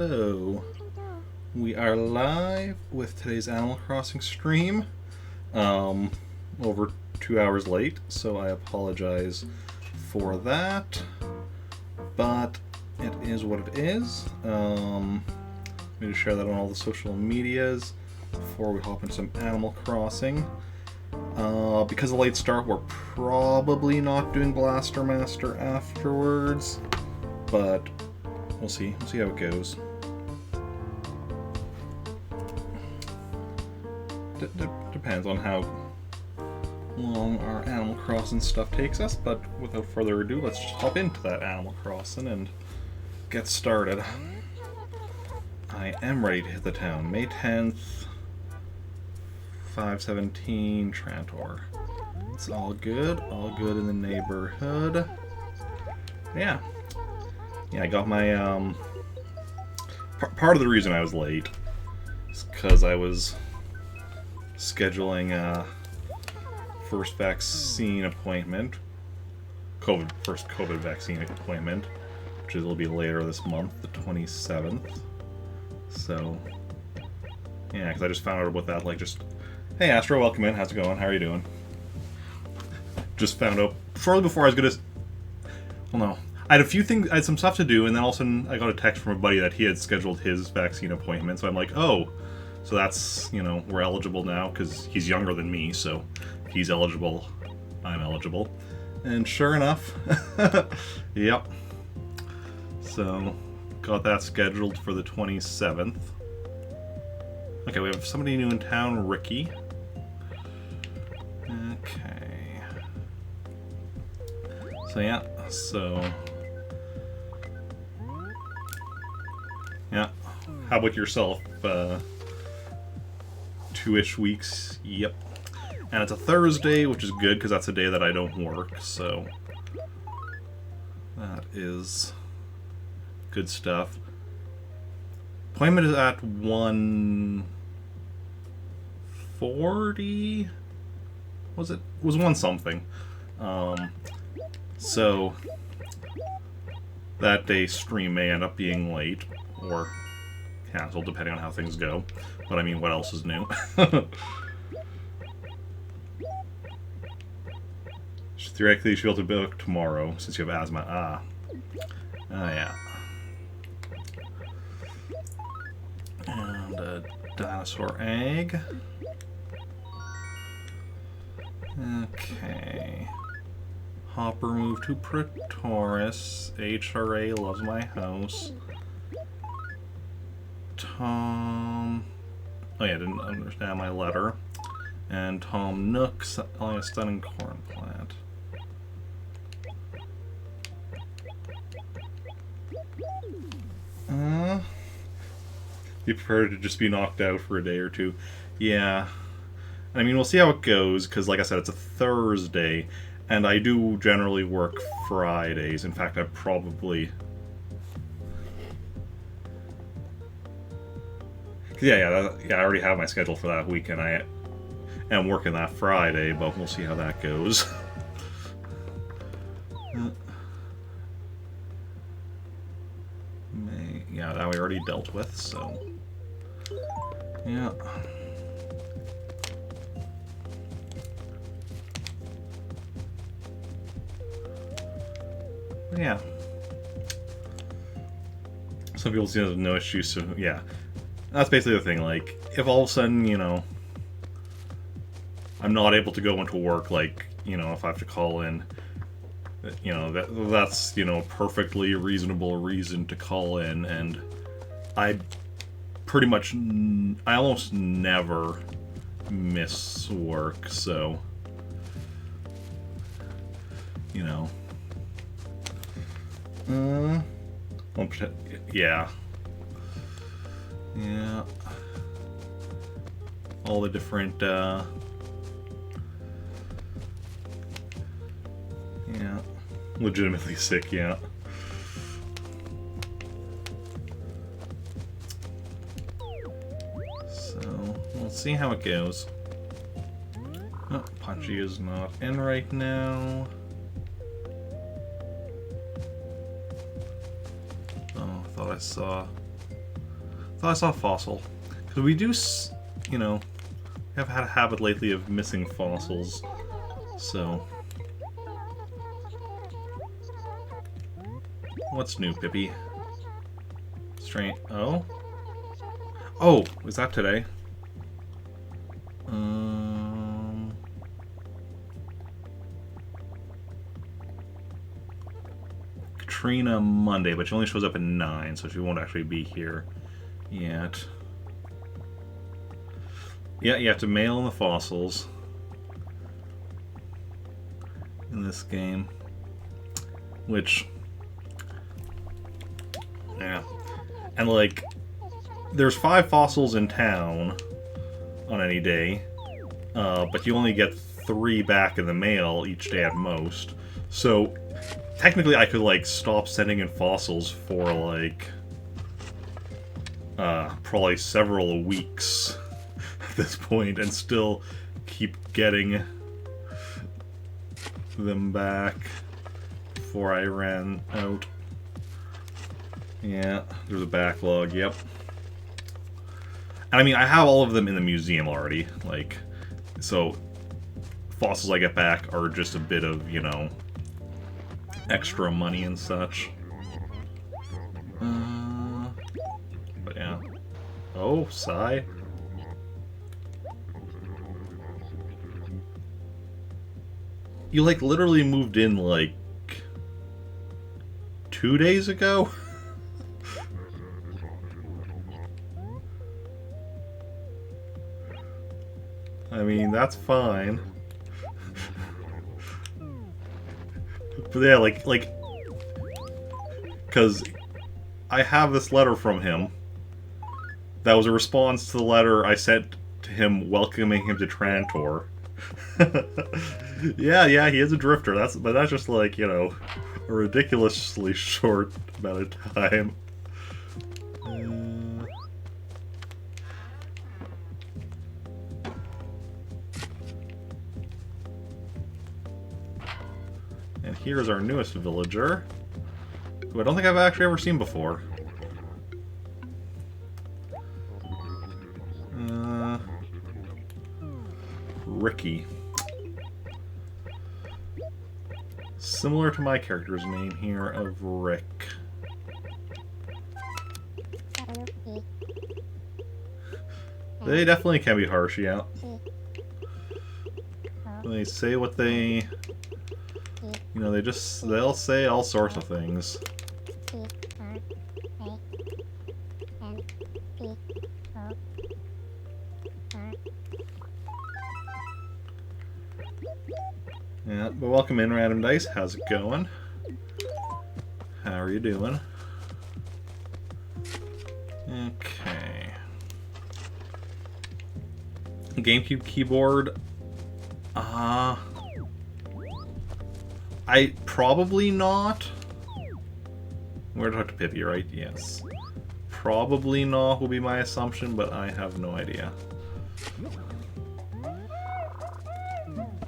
Hello, we are live with today's Animal Crossing stream. Um, over 2 hours late, so I apologize for that. But it is what it is. I'm going to share that on all the social medias before we hop into some Animal Crossing. Because of the late start, we're probably not doing Blaster Master afterwards, but we'll see. We'll see how it goes. Depends on how long our Animal Crossing stuff takes us, but without further ado, let's just hop into that Animal Crossing and get started. I am ready to hit the town. May 10th, 517 Trantor. It's all good in the neighborhood. Yeah, I got my, part of the reason I was late is because I was scheduling a first vaccine appointment, first COVID vaccine appointment, which will be later this month, the 27th. So, yeah, because I just found out about that, hey Astro, welcome in, how's it going, how are you doing? Just found out shortly before I was gonna, well no, I had some stuff to do, and then all of a sudden I got a text from a buddy that he had scheduled his vaccine appointment, so I'm like, oh, so that's, we're eligible now, because he's younger than me, so if he's eligible, I'm eligible. And sure enough, yep. So, got that scheduled for the 27th. Okay, we have somebody new in town, Ricky. Okay. So yeah, yeah. How about yourself? 2-ish weeks, yep. And it's a Thursday, which is good because that's a day that I don't work, so that is good stuff. Appointment is at 1:40. Was it? Was one something. So that day stream may end up being late or canceled depending on how things go. But I mean, what else is new? Theoretically, you should be able to book tomorrow since you have asthma. Yeah. And a dinosaur egg. Okay. Hopper moved to Pretoris. HRA loves my house. Tom... Oh yeah, didn't understand my letter. And Tom Nook selling a stunning corn plant. You prefer to just be knocked out for a day or two. Yeah. I mean, we'll see how it goes, because like I said, it's a Thursday, and I do generally work Fridays. In fact, I probably... Yeah, I already have my schedule for that week, and I am working that Friday, but we'll see how that goes. Yeah, that we already dealt with, so... Yeah. Yeah. Some people see it as no issue, so yeah. That's basically the thing, like, if all of a sudden, I'm not able to go into work, if I have to call in, that's, perfectly reasonable reason to call in, and I almost never miss work, so, yeah. Yeah. All the different, yeah. Legitimately sick, yeah. So, we'll see how it goes. Oh, Punchy is not in right now. Oh, I thought I saw Thought I saw a fossil. Because we do, you know, have had a habit lately of missing fossils. So. What's new, Pippi? Strange. Oh? Oh, is that today? Katrina Monday, but she only shows up at 9, so she won't actually be here yet. Yeah, you have to mail in the fossils in this game, which, yeah, and like, there's 5 fossils in town on any day, but you only get 3 back in the mail each day at most. So technically, I could like stop sending in fossils for like probably several weeks at this point, and still keep getting them back before I ran out. Yeah, there's a backlog. Yep. And I mean, I have all of them in the museum already. Like, so fossils I get back are just a bit of, you know, extra money and such. But yeah. Oh, sigh. You, like, literally moved in, like, 2 days ago? I mean, that's fine. But yeah, like, because I have this letter from him that was a response to the letter I sent to him welcoming him to Trantor. Yeah, he is a drifter. But that's just like, you know, a ridiculously short amount of time. And here's our newest villager, who I don't think I've actually ever seen before. Ricky. Similar to my character's name here of Rick. They definitely can be harsh, yeah. They say what they... You know, they'll say all sorts of things. Yeah, but welcome in, Random Dice. How's it going? How are you doing? Okay. GameCube keyboard. I probably not. We're talking to Pippi, right? Yes. Probably not will be my assumption, but I have no idea.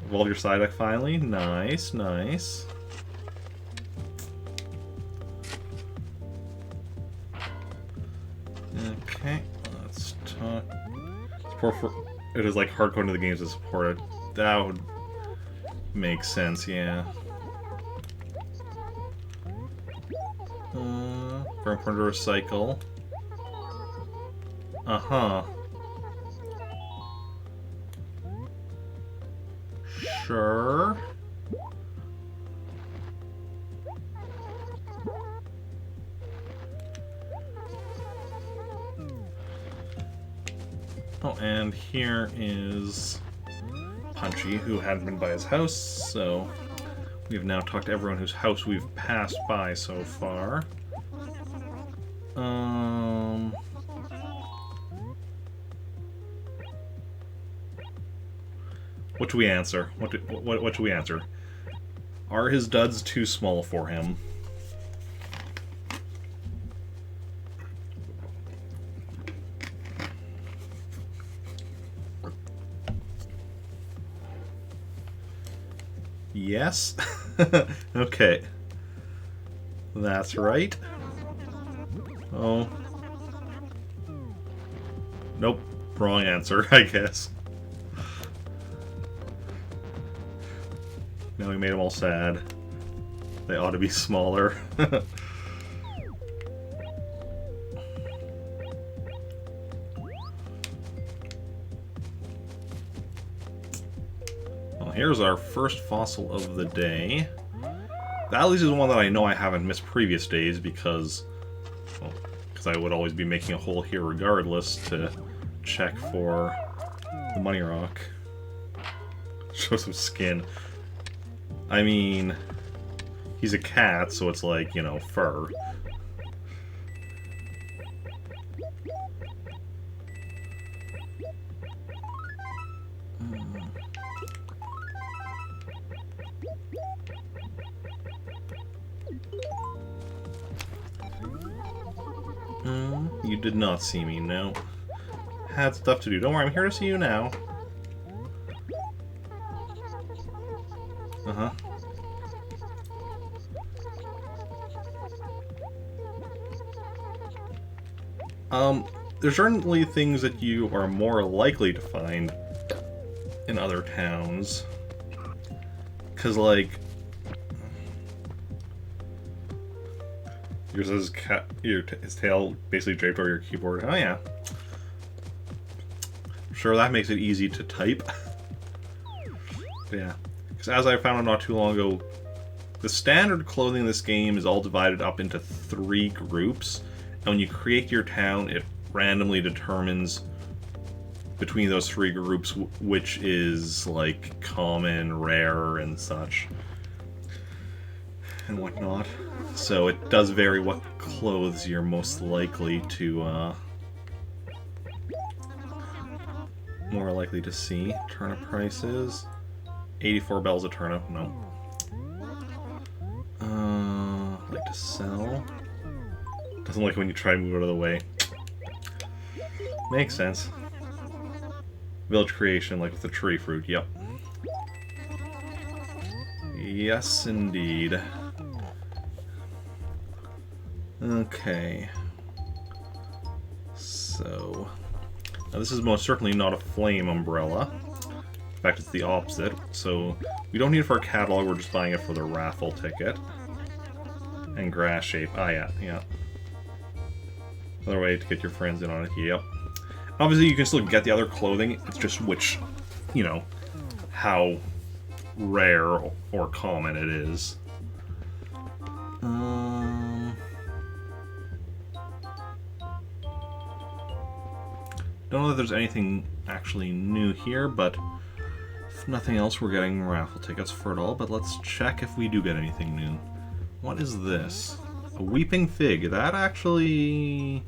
Evolve your side deck finally. Nice, nice. Okay, let's talk. Support for it is like hardcore to the games to support it. That would make sense, yeah. Burn point to recycle. Uh-huh. Sure. Oh, and here is Punchy, who hadn't been by his house, so we've now talked to everyone whose house we've passed by so far. What do we answer? What should we answer? Are his duds too small for him? Yes? Okay. That's right. Oh. Nope. Wrong answer, I guess. Now we made them all sad. They ought to be smaller. Well, here's our first fossil of the day. That at least is one that I know I haven't missed previous days because, well, because I would always be making a hole here regardless to check for the money rock. Show some skin. I mean, he's a cat, so it's like, you know, fur. You did not see me, no. Had stuff to do. Don't worry, I'm here to see you now. Uh-huh. There's certainly things that you are more likely to find in other towns. 'Cause, like... Yours has his tail basically draped over your keyboard. Oh, yeah. Sure, that makes it easy to type. But yeah. Because as I found out not too long ago, the standard clothing in this game is all divided up into 3 groups. And when you create your town, it randomly determines between those 3 groups which is, like, common, rare, and such. And whatnot. So it does vary what clothes you're most likely to, more likely to see. Turnip prices. 84 bells a turnip, no. Like to sell. Doesn't like when you try to move out of the way. Makes sense. Village creation, like with the tree fruit, yep. Yes, indeed. Okay. So... Now this is most certainly not a flame umbrella. In fact, it's the opposite. So we don't need it for our catalog, we're just buying it for the raffle ticket. And grass shape. Ah, yeah, yeah. Another way to get your friends in on it, yep. Obviously, you can still get the other clothing, it's just which, you know, how rare or common it is. Don't know that there's anything actually new here, but if nothing else, we're getting raffle tickets for it all, but let's check if we do get anything new. What is this? A weeping fig. That actually...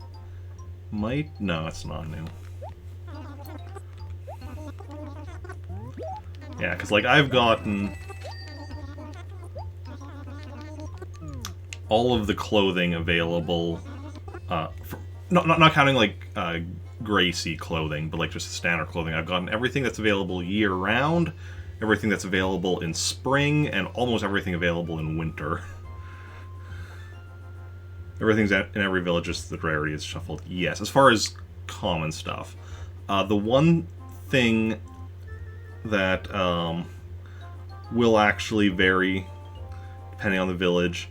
might... No, it's not new. Yeah, because, like, I've gotten all of the clothing available, not counting, like, Gracie clothing, but, like, just standard clothing. I've gotten everything that's available year-round, everything that's available in spring, and almost everything available in winter. Everything's in every village, just the rarity is shuffled. Yes, as far as common stuff. The one thing that will actually vary depending on the village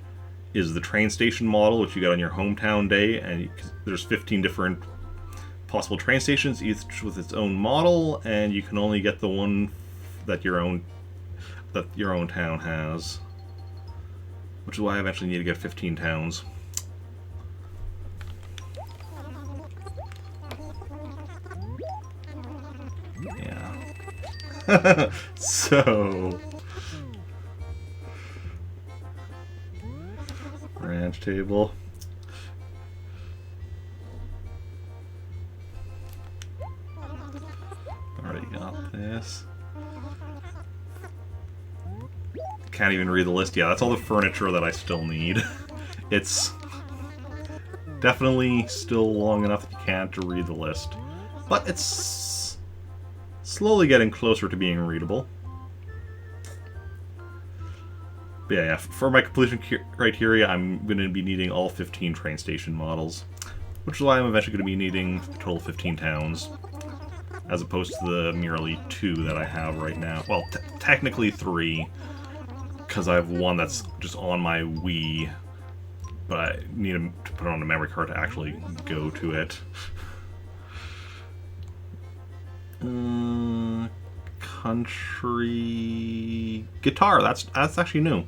is the train station model, which you got on your hometown day, and there's 15 different possible train stations, each with its own model, and you can only get the one that your own town has. Which is why I eventually need to get 15 towns. Yeah. So... ranch table. Already got this. Can't even read the list. Yeah, that's all the furniture that I still need. It's definitely still long enough that you can't to read the list. But it's slowly getting closer to being readable. But yeah, for my completion criteria, I'm going to be needing all 15 train station models. which is why I'm eventually going to be needing a total of 15 towns, as opposed to the merely 2 that I have right now. Well, technically 3, because I have one that's just on my Wii, but I need to put it on a memory card to actually go to it. Country guitar. That's actually new.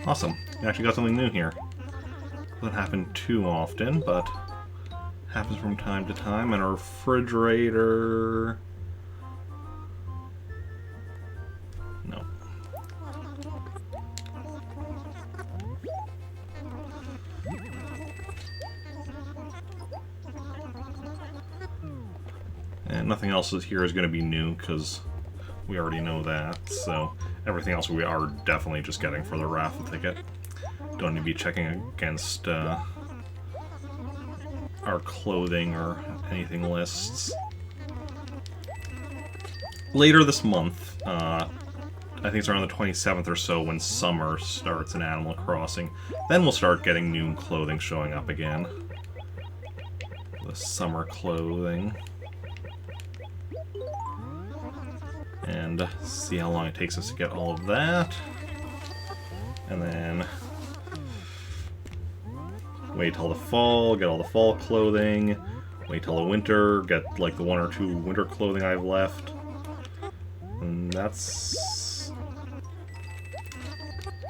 Awesome. We actually got something new here. Doesn't happen too often, but happens from time to time. And a refrigerator. No. And nothing else here is going to be new, because we already know that. So everything else we are definitely just getting for the raffle ticket. Don't need to be checking against our clothing or anything lists. Later this month, I think it's around the 27th or so, when summer starts in Animal Crossing, then we'll start getting new clothing showing up again. The summer clothing. And see how long it takes us to get all of that. And then wait till the fall, get all the fall clothing. Wait till the winter, get like the 1 or 2 winter clothing I have left. And that's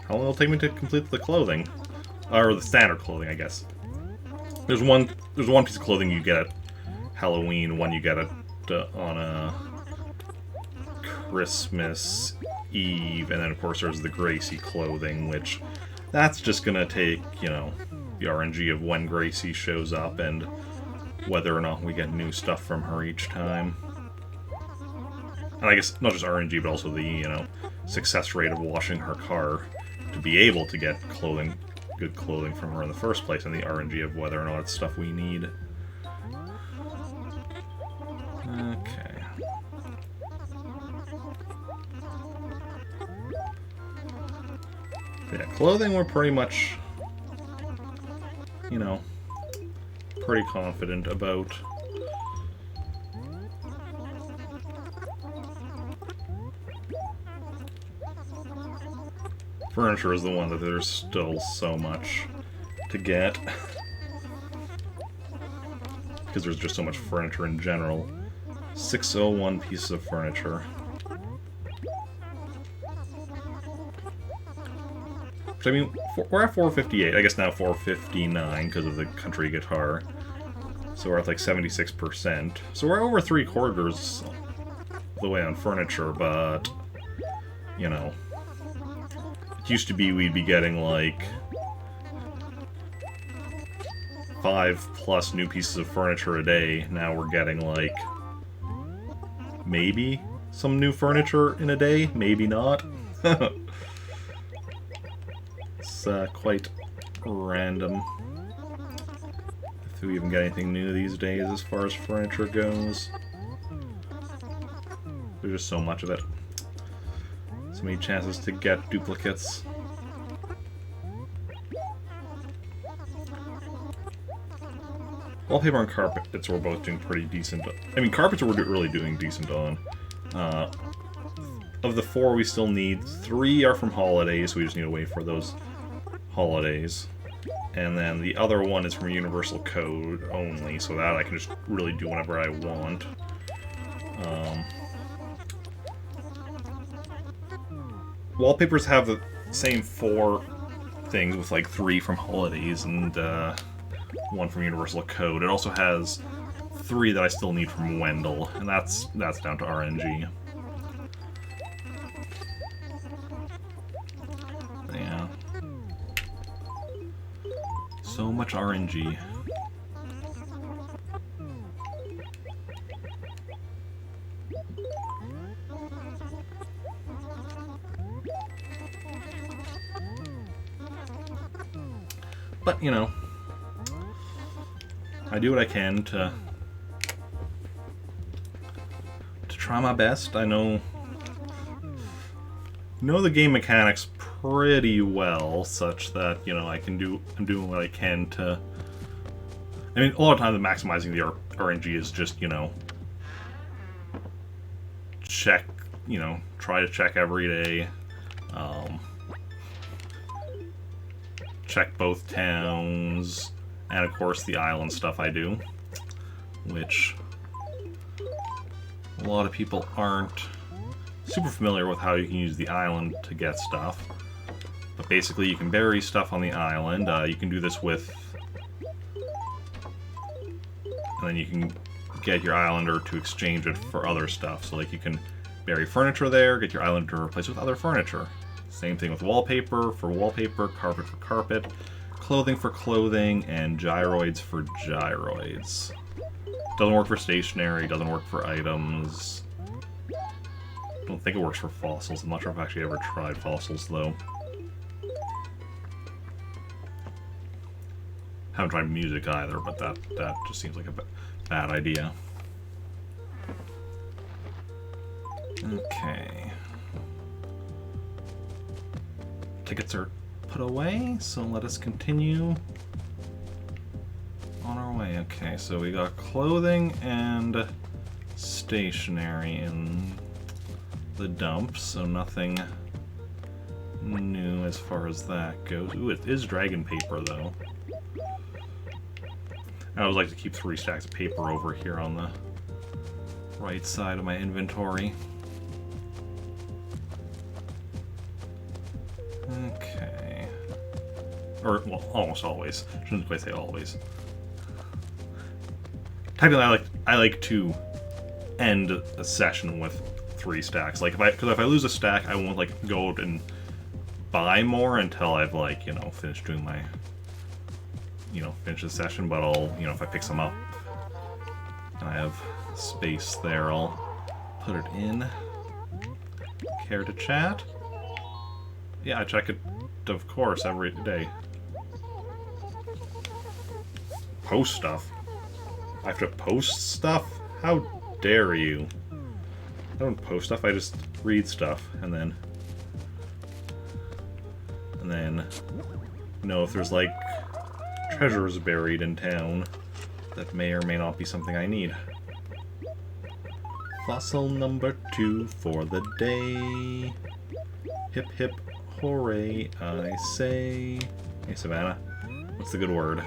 how long it'll take me to complete the clothing. Or the standard clothing, I guess. There's one piece of clothing you get at Halloween, one you get at on a Christmas Eve, and then of course there's the Gracie clothing, which that's just gonna take, you know, the RNG of when Gracie shows up and whether or not we get new stuff from her each time. And I guess not just RNG, but also the, you know, success rate of washing her car to be able to get clothing, good clothing from her in the first place, and the RNG of whether or not it's stuff we need. Okay. Yeah, clothing we're pretty much, you know, pretty confident about. Furniture is the one that there's still so much to get. Because there's just so much furniture in general. 601 pieces of furniture. Which, I mean, we're at 458. I guess now 459 because of the country guitar. So we're at like 76%. So we're over 3/4 the way on furniture, but, you know, it used to be we'd be getting like 5+ new pieces of furniture a day. Now we're getting like maybe some new furniture in a day, maybe not. It's quite random if we even get anything new these days as far as furniture goes. There's just so much of it. So many chances to get duplicates. Wallpaper and carpets were both doing pretty decent. I mean, carpets were really doing decent on. Of the 4 we still need, 3 are from holidays, so we just need to wait for those holidays. And then the other one is from Universal Code only, so that I can just really do whenever I want. Wallpapers have the same 4 things, with like 3 from holidays and 1 from Universal Code. It also has 3 that I still need from Wendell, and that's down to RNG. Yeah. So much RNG. But, you know, I do what I can to try my best. I know know the game mechanics pretty well, such that, you know, I'm doing what I can to... I mean, a lot of times maximizing the RNG is just, you know, check, you know, try to check every day, check both towns, and of course the island stuff I do, which a lot of people aren't super familiar with how you can use the island to get stuff. But basically you can bury stuff on the island. You can do this with... and then you can get your islander to exchange it for other stuff. So like you can bury furniture there, get your islander to replace it with other furniture. Same thing with wallpaper for wallpaper, carpet for carpet, clothing for clothing, and gyroids for gyroids. Doesn't work for stationery, doesn't work for items. I don't think it works for fossils. I'm not sure if I've actually ever tried fossils, though. Haven't tried music either, but that just seems like a bad idea. Okay. Tickets are put away, so let us continue on our way. Okay, so we got clothing and stationery in the dump, so nothing new as far as that goes. Ooh, it is dragon paper, though. I always like to keep 3 stacks of paper over here on the right side of my inventory. Okay. Or, well, almost always. Shouldn't quite say always. Technically, I like to end a session with 3 stacks. Like, because if I lose a stack, I won't, like, go out and buy more until I've, like, you know, finished doing my... you know, finish the session, but I'll, you know, if I pick some up and I have space there, I'll put it in. Care to chat? Yeah, I check it, of course, every day. Post stuff? I have to post stuff? How dare you? I don't post stuff, I just read stuff, and then you know, if there's, like, treasures buried in town, that may or may not be something I need. Fossil number 2 for the day. Hip hip hooray, I say. Hey, Savannah, what's the good word?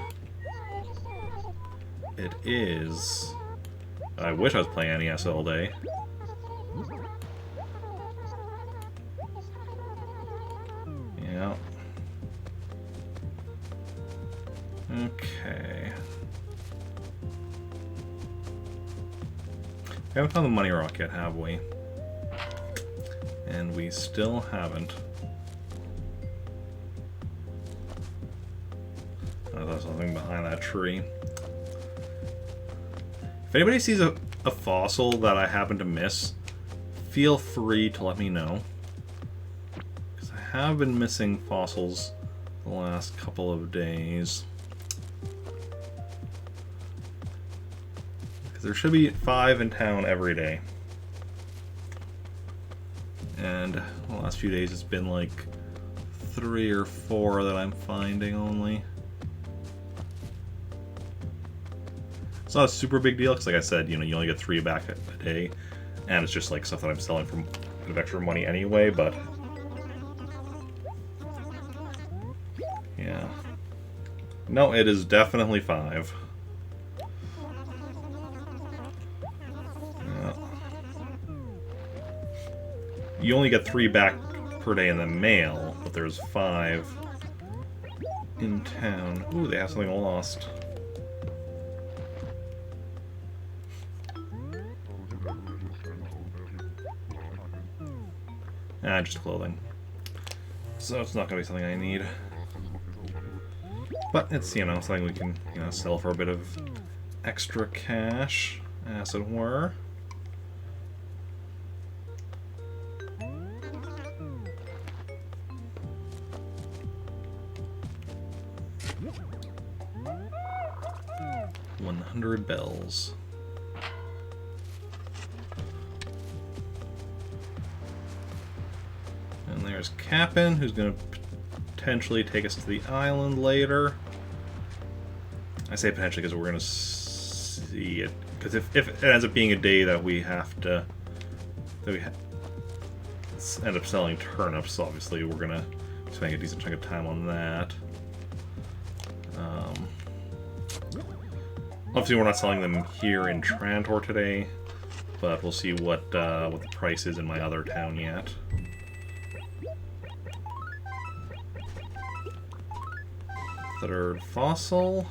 It is... I wish I was playing NES all day. Yeah. Okay. We haven't found the money rock yet, have we? And we still haven't. Oh, there's something behind that tree. If anybody sees a fossil that I happen to miss, feel free to let me know. Because I have been missing fossils the last couple of days. There should be 5 in town every day. And the last few days it's been like 3 or 4 that I'm finding only. It's not a super big deal, because like I said, you know, you only get 3 back a day. And it's just like stuff that I'm selling for a bit of extra money anyway, but... yeah. No, it is definitely 5. You only get 3 back per day in the mail, but there's 5 in town. Ooh, they have something lost. Ah, just clothing. So it's not going to be something I need. But it's, you know, something we can, you know, sell for a bit of extra cash, as it were. Bells. And There's Cap'n, who's going to potentially take us to the island later. I say potentially because we're going to see it. Because if it ends up being a day that we have to... end up selling turnips, obviously we're going to spend a decent chunk of time on that. Obviously we're not selling them here in Trantor today, but we'll see what the price is in my other town yet. Third fossil.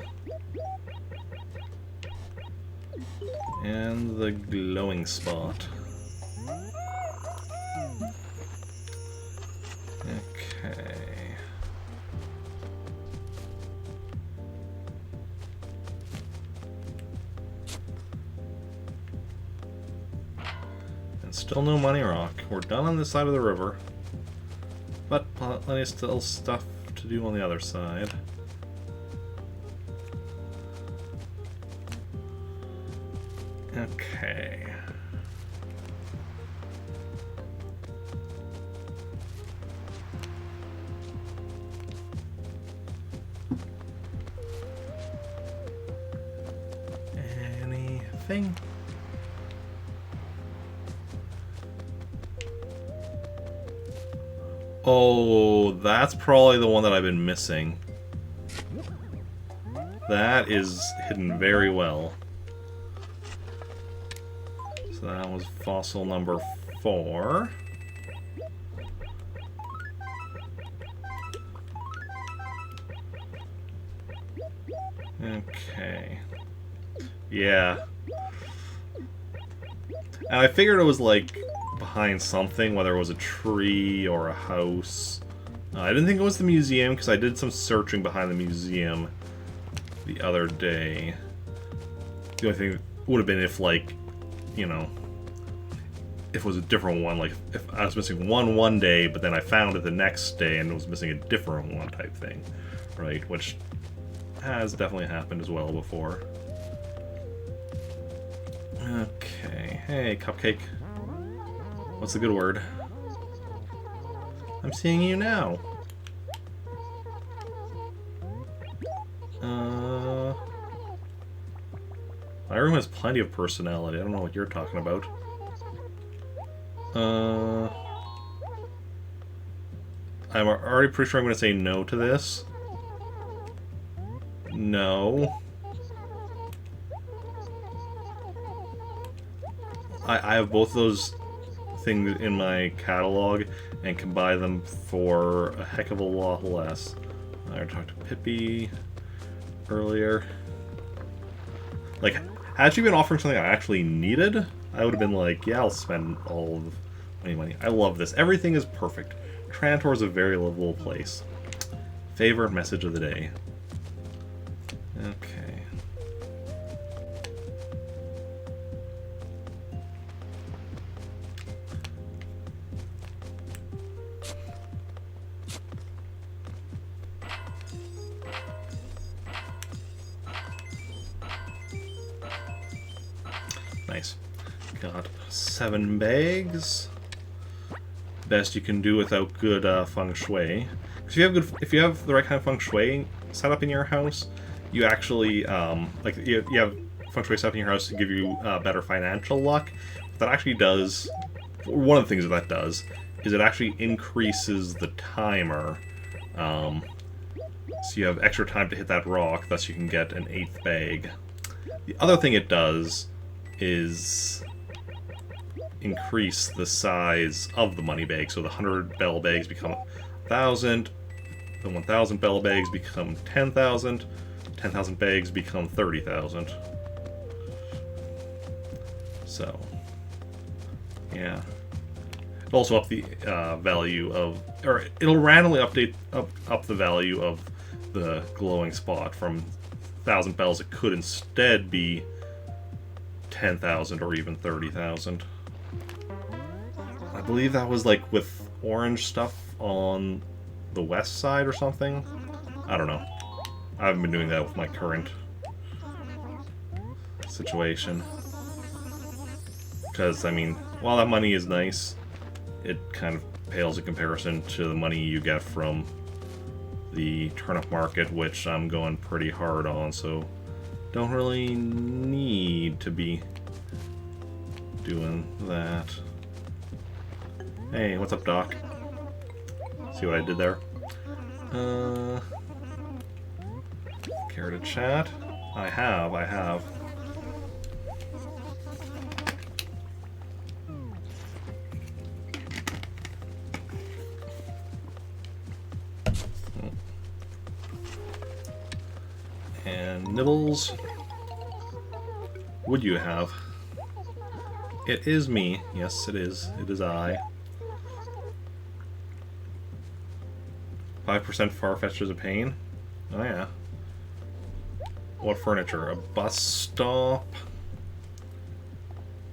And the glowing spot. Okay. And still no money rock. We're done on this side of the river. But plenty of still stuff to do on the other side. Okay. Anything? Oh, that's probably the one that I've been missing. That is hidden very well. So that was fossil number 4. Okay. Yeah. And I figured it was like behind something, whether it was a tree or a house. I didn't think it was the museum because I did some searching behind the museum the other day. The only thing would have been if, like, you know, if it was a different one, like if I was missing one day, but then I found it the next day and was missing a different one type thing, right? Which has definitely happened as well before. Okay, hey, Cupcake. What's the good word? I'm seeing you now. My room has plenty of personality. I don't know what you're talking about. I'm already pretty sure I'm going to say no to this. No. I have both those things in my catalog and can buy them for a heck of a lot less. I already talked to Pippi earlier. Like, had she been offering something I actually needed, I would have been like, yeah, I'll spend all of my money. I love this. Everything is perfect. Trantor is a very livable place. Favorite message of the day. Okay. Nice. Got 7 bags. Best you can do without good feng shui. Because if you have the right kind of feng shui set up in your house, you actually like you have feng shui set up in your house to give you better financial luck. What that actually does, one of the things that does, is it actually increases the timer. So you have extra time to hit that rock, thus you can get an 8th bag. The other thing it does is increase the size of the money bag. So the 100 bell bags become 1,000, the 1,000 bell bags become 10,000, 10,000 bags become 30,000. So, yeah. It'll also up the value of, or it'll randomly update up the value of the glowing spot from 1,000 bells. It could instead be 10,000 or even 30,000. I believe that was like with orange stuff on the west side or something. I don't know. I haven't been doing that with my current situation. Because, I mean, while that money is nice, it kind of pales in comparison to the money you get from the turnip market, which I'm going pretty hard on, so don't really need to be doing that. Hey, what's up, Doc? See what I did there? Care to chat? I have. And Nibbles. Would you have? It is me. Yes, it is. It is I. 5% Farfetch'd is a pain? Oh yeah. What furniture? A bus stop?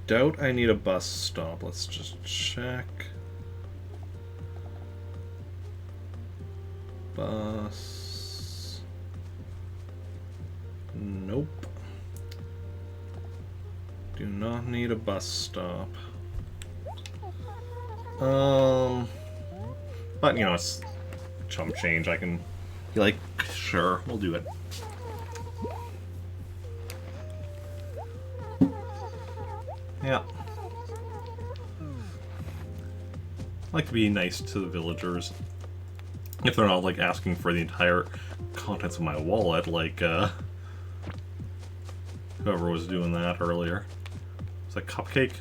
Doubt I need a bus stop. Let's just check. Bus... Nope. Do not need a bus stop. But you know, it's chump change. I can be like, sure, we'll do it. Yeah. I like to be nice to the villagers. If they're not, like, asking for the entire contents of my wallet, like, whoever was doing that earlier. Was that Cupcake?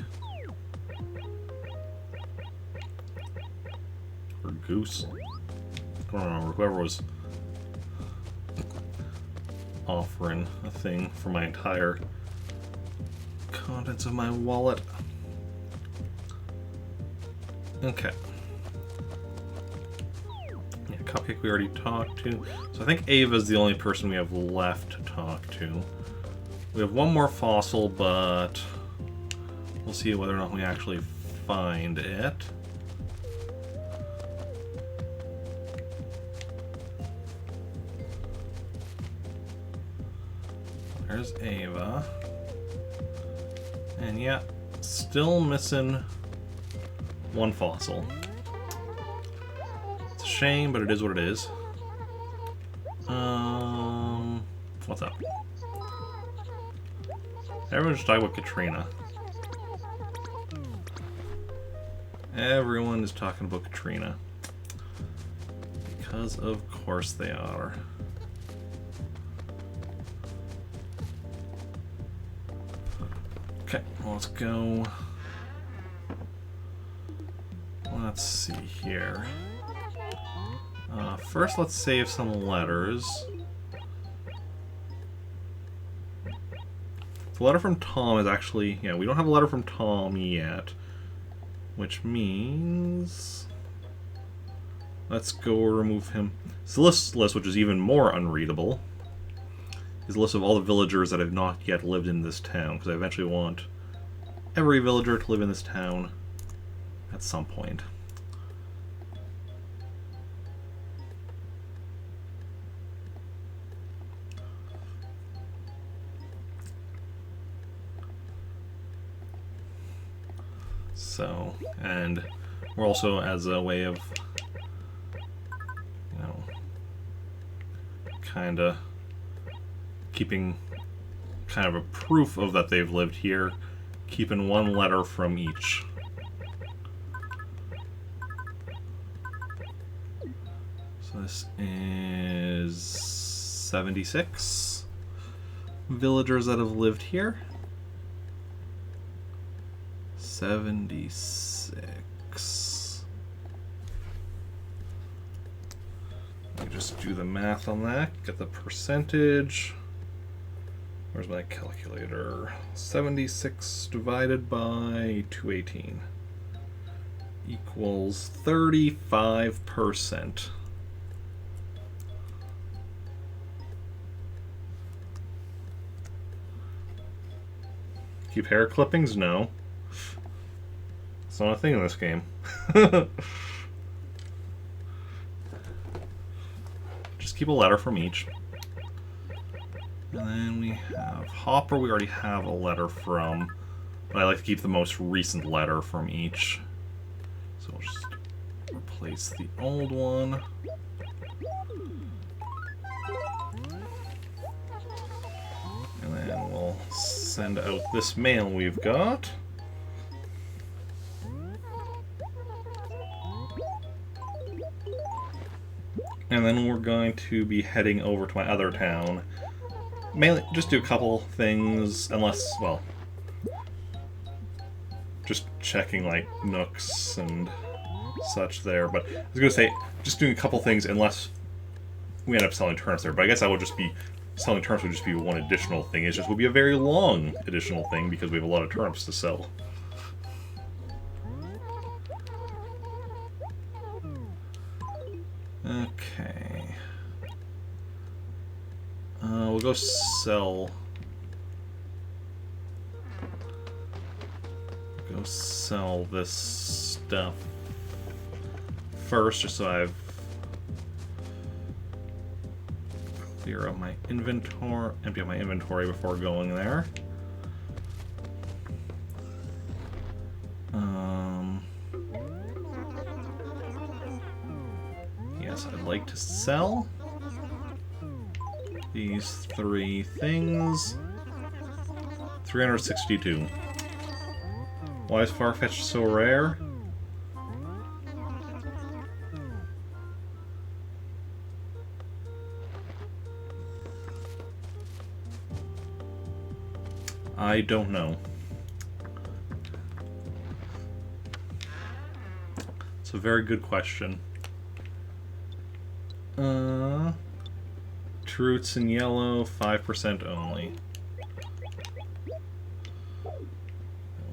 Or Goose? I don't remember. Whoever was offering a thing for my entire contents of my wallet. Okay. Yeah, Cupcake we already talked to. So I think Ava's the only person we have left to talk to. We have one more fossil, but we'll see whether or not we actually find it. There's Ava. And yeah, still missing one fossil. It's a shame, but it is what it is. What's up? Everyone's just talking about Katrina. Everyone is talking about Katrina. Because of course they are. Okay, well, let's go. Let's see here. First, let's save some letters. The letter from Tom is actually... Yeah, we don't have a letter from Tom yet. Which means... Let's go remove him. So this list, which is even more unreadable, is a list of all the villagers that have not yet lived in this town, because I eventually want every villager to live in this town at some point. So, and we're also, as a way of, you know, kind of keeping kind of a proof of that they've lived here, keeping one letter from each. So this is 76 villagers that have lived here. 76. Let me just do the math on that, get the percentage. Where's my calculator? 76 divided by 218 equals 35%. Keep hair clippings? No. It's not a thing in this game. Just keep a letter from each. And then we have Hopper, we already have a letter from, but I like to keep the most recent letter from each. So we'll just replace the old one. And then we'll send out this mail we've got. And then we're going to be heading over to my other town. Mainly just do a couple things, unless, well, just checking like nooks and such there. But I was going to say, just doing a couple things unless we end up selling turnips there. But I guess I would just be, selling turnips would just be one additional thing. It just would be a very long additional thing because we have a lot of turnips to sell. Okay. We'll go sell. Go sell this stuff first, just so I've clear out my inventory, empty out my inventory before going there. Yes, I'd like to sell these 3 things. 362. Why is Farfetch'd so rare? I don't know. It's a very good question. Roots in yellow, 5% only.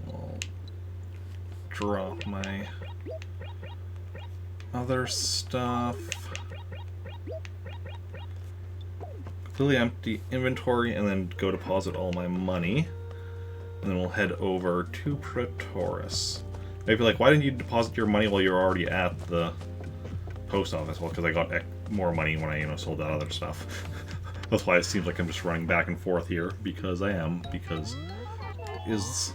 We'll drop my other stuff. Completely empty inventory, and then go deposit all my money. And then we'll head over to Pretoris. Maybe like, why didn't you deposit your money while you're already at the post office? Well, because I got more money when I, sold that other stuff. That's why it seems like I'm just running back and forth here, because I am, because is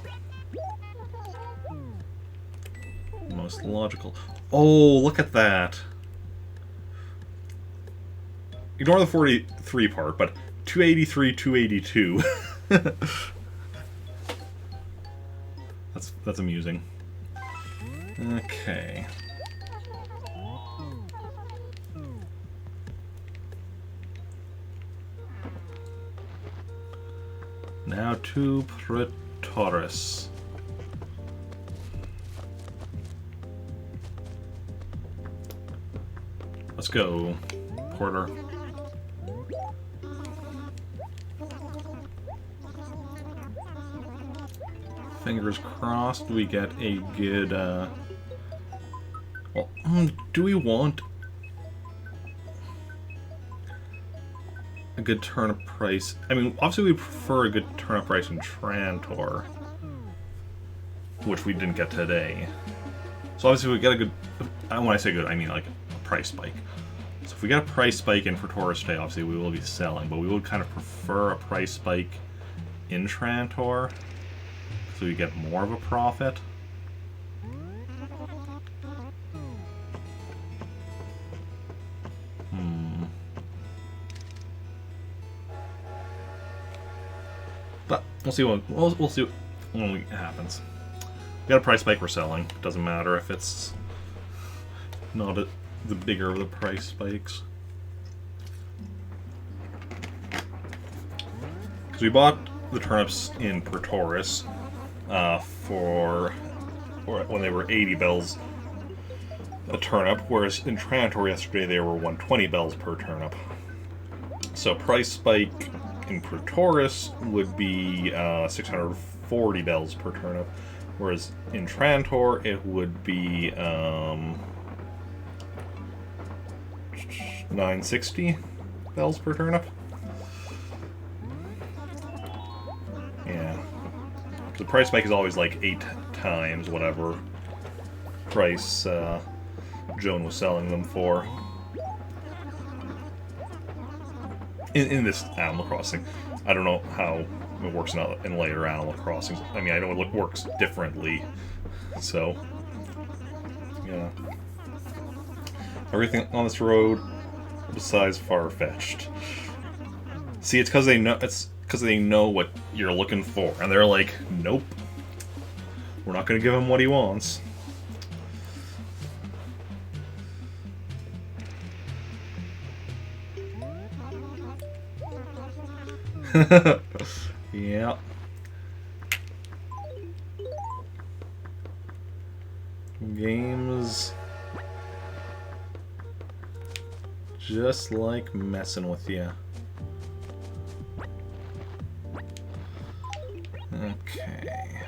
most logical. Oh, look at that. Ignore the 43 part, but 283, 282. That's amusing. Okay. Now to Pretoris. Let's go, Porter. Fingers crossed we get a good, well, do we want a good turnip price? I mean, obviously we prefer a good turnip price in Trantor, which we didn't get today. So obviously we get a good, when I say good, I mean like a price spike. So if we get a price spike in Pretoris today, obviously we will be selling, but we would kind of prefer a price spike in Trantor, so we get more of a profit. But we'll see what we'll see when it happens. We got a price spike, we're selling. Doesn't matter if it's not the bigger of the price spikes. So we bought the turnips in Pretoris for when they were 80 bells a turnip, whereas in Trantor yesterday they were 120 bells per turnip. So price spike in Pretoris would be 640 bells per turnip, whereas in Trantor it would be 960 bells per turnip. Yeah. The price spike is always like 8 times whatever price Joan was selling them for. In this Animal Crossing. I don't know how it works in later Animal Crossings. I mean, I know it works differently. So, yeah. Everything on this road besides far-fetched. See, it's because they know. It's because they know what you're looking for, and they're like, "Nope, we're not going to give him what he wants." Yeah. Games just like messing with you. Okay.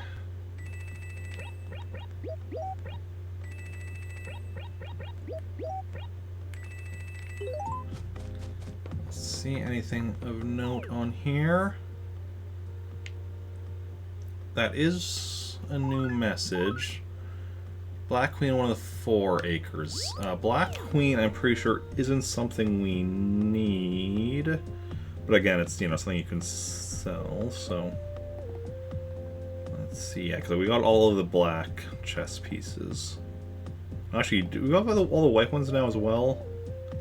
Let's see anything of note on here. That is a new message. Black Queen, one of the 4 acres. Black Queen, I'm pretty sure, isn't something we need. But again, it's, you know, something you can sell, so... Let's see, yeah, because we got all of the black chess pieces. Actually, do we got all the white ones now as well?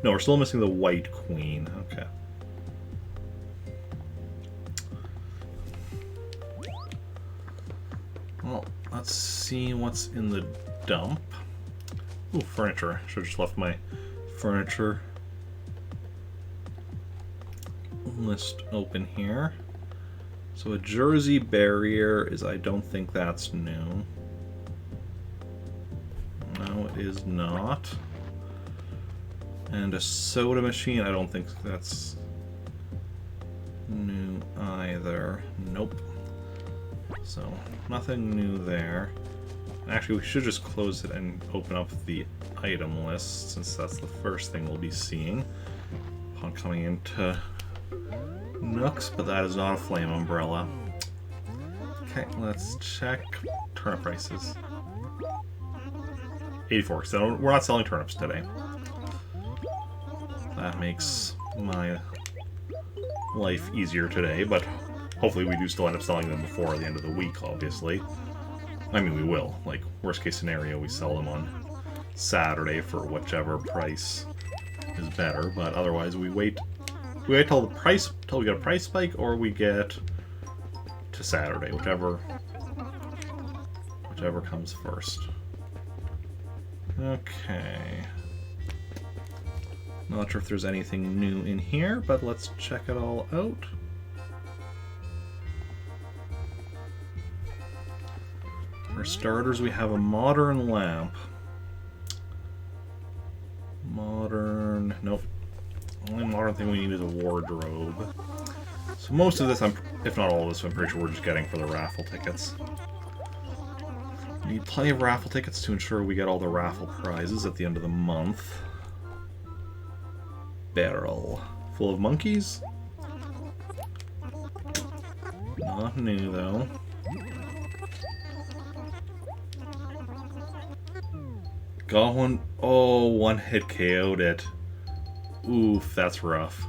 No, we're still missing the white queen. Okay. Well, let's see what's in the dump. Ooh, furniture. Should have just left my furniture list open here. So a Jersey barrier is, I don't think that's new. No, it is not. And a soda machine, I don't think that's new either. Nope. So, nothing new there. Actually, we should just close it and open up the item list, since that's the first thing we'll be seeing upon coming into Nooks, but that is not a flame umbrella. Okay, let's check turnip prices. 84, so we're not selling turnips today. That makes my life easier today, but hopefully we do still end up selling them before the end of the week, obviously. I mean, we will. Like, worst case scenario, we sell them on Saturday for whichever price is better, but otherwise we wait till we get a price spike, or we get to Saturday, whichever comes first. Okay. Not sure if there's anything new in here, but let's check it all out. For starters, we have a modern lamp. Modern... Nope. The only modern thing we need is a wardrobe. So most of this, if not all of this, I'm pretty sure we're just getting for the raffle tickets. We need plenty of raffle tickets to ensure we get all the raffle prizes at the end of the month. Barrel. Full of monkeys? Not new, though. Got one. Oh, one hit KO'd it. Oof, that's rough.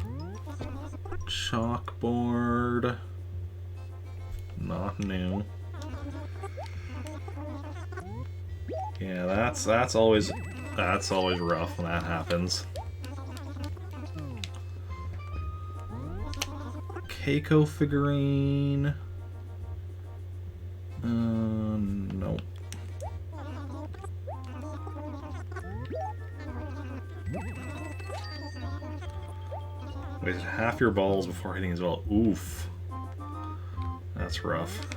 Chalkboard. Not new. Yeah, that's always rough when that happens. Keiko figurine. Nope. Wasted half your balls before hitting as well. Oof. That's rough.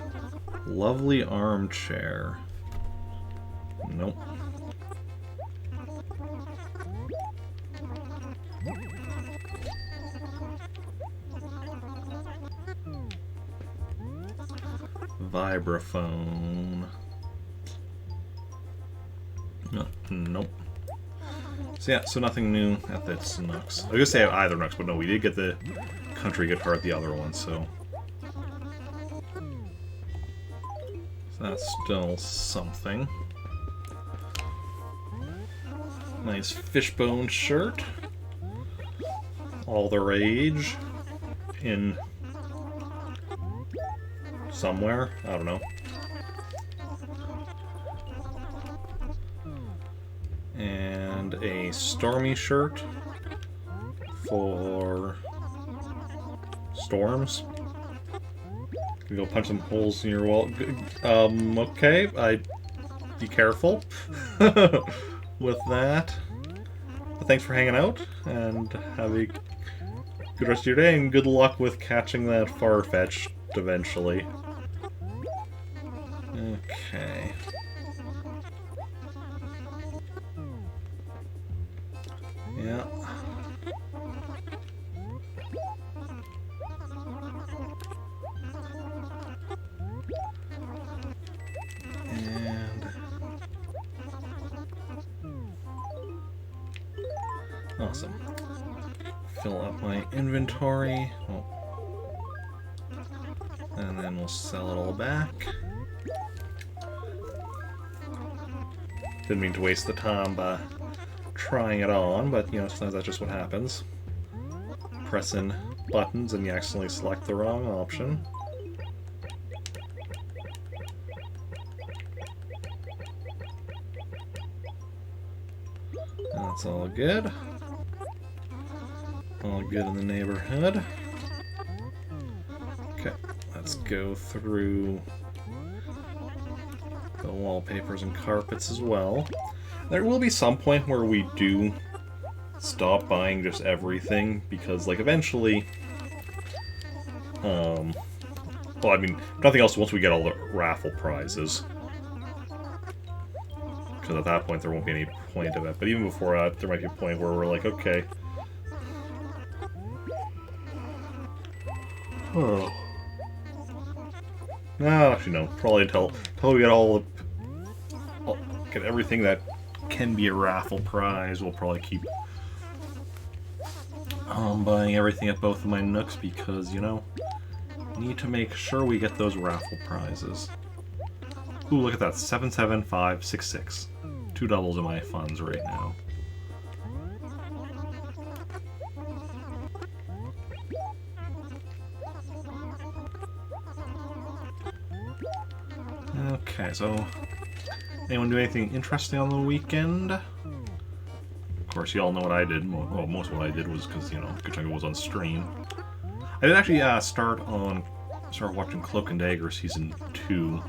Lovely armchair. Nope. Vibraphone. No, nope. So yeah, so nothing new at this Nooks. I was gonna say either Nooks, but no, we did get the country guitar at the other one, so that's still something. Nice fishbone shirt. All the rage in somewhere. I don't know. And and a Stormy shirt for storms. Go punch some holes in your wall. Okay, be careful with that. But thanks for hanging out, and have a good rest of your day, and good luck with catching that Farfetch'd eventually. Okay. Yeah. And awesome. Fill up my inventory. Oh. And then we'll sell it all back. Didn't mean to waste the time by trying it on, but you know, sometimes that's just what happens. Pressing buttons and you accidentally select the wrong option. That's all good. All good in the neighborhood. Okay, let's go through the wallpapers and carpets as well. There will be some point where we do stop buying just everything, because, like, eventually, well, I mean, nothing else once we get all the raffle prizes. Because at that point there won't be any point of it. But even before that, there might be a point where we're like, okay. Oh. No, actually no. Probably until we get get everything that can be a raffle prize, we'll probably keep buying everything at both of my nooks, because, you know, need to make sure we get those raffle prizes. Ooh, look at that. 77566. 2 doubles in my funds right now. Okay, so anyone do anything interesting on the weekend? Of course, you all know what I did. Well, most of what I did was because, you know, a good chunk of it was on stream. I did actually start watching Cloak and Dagger Season 2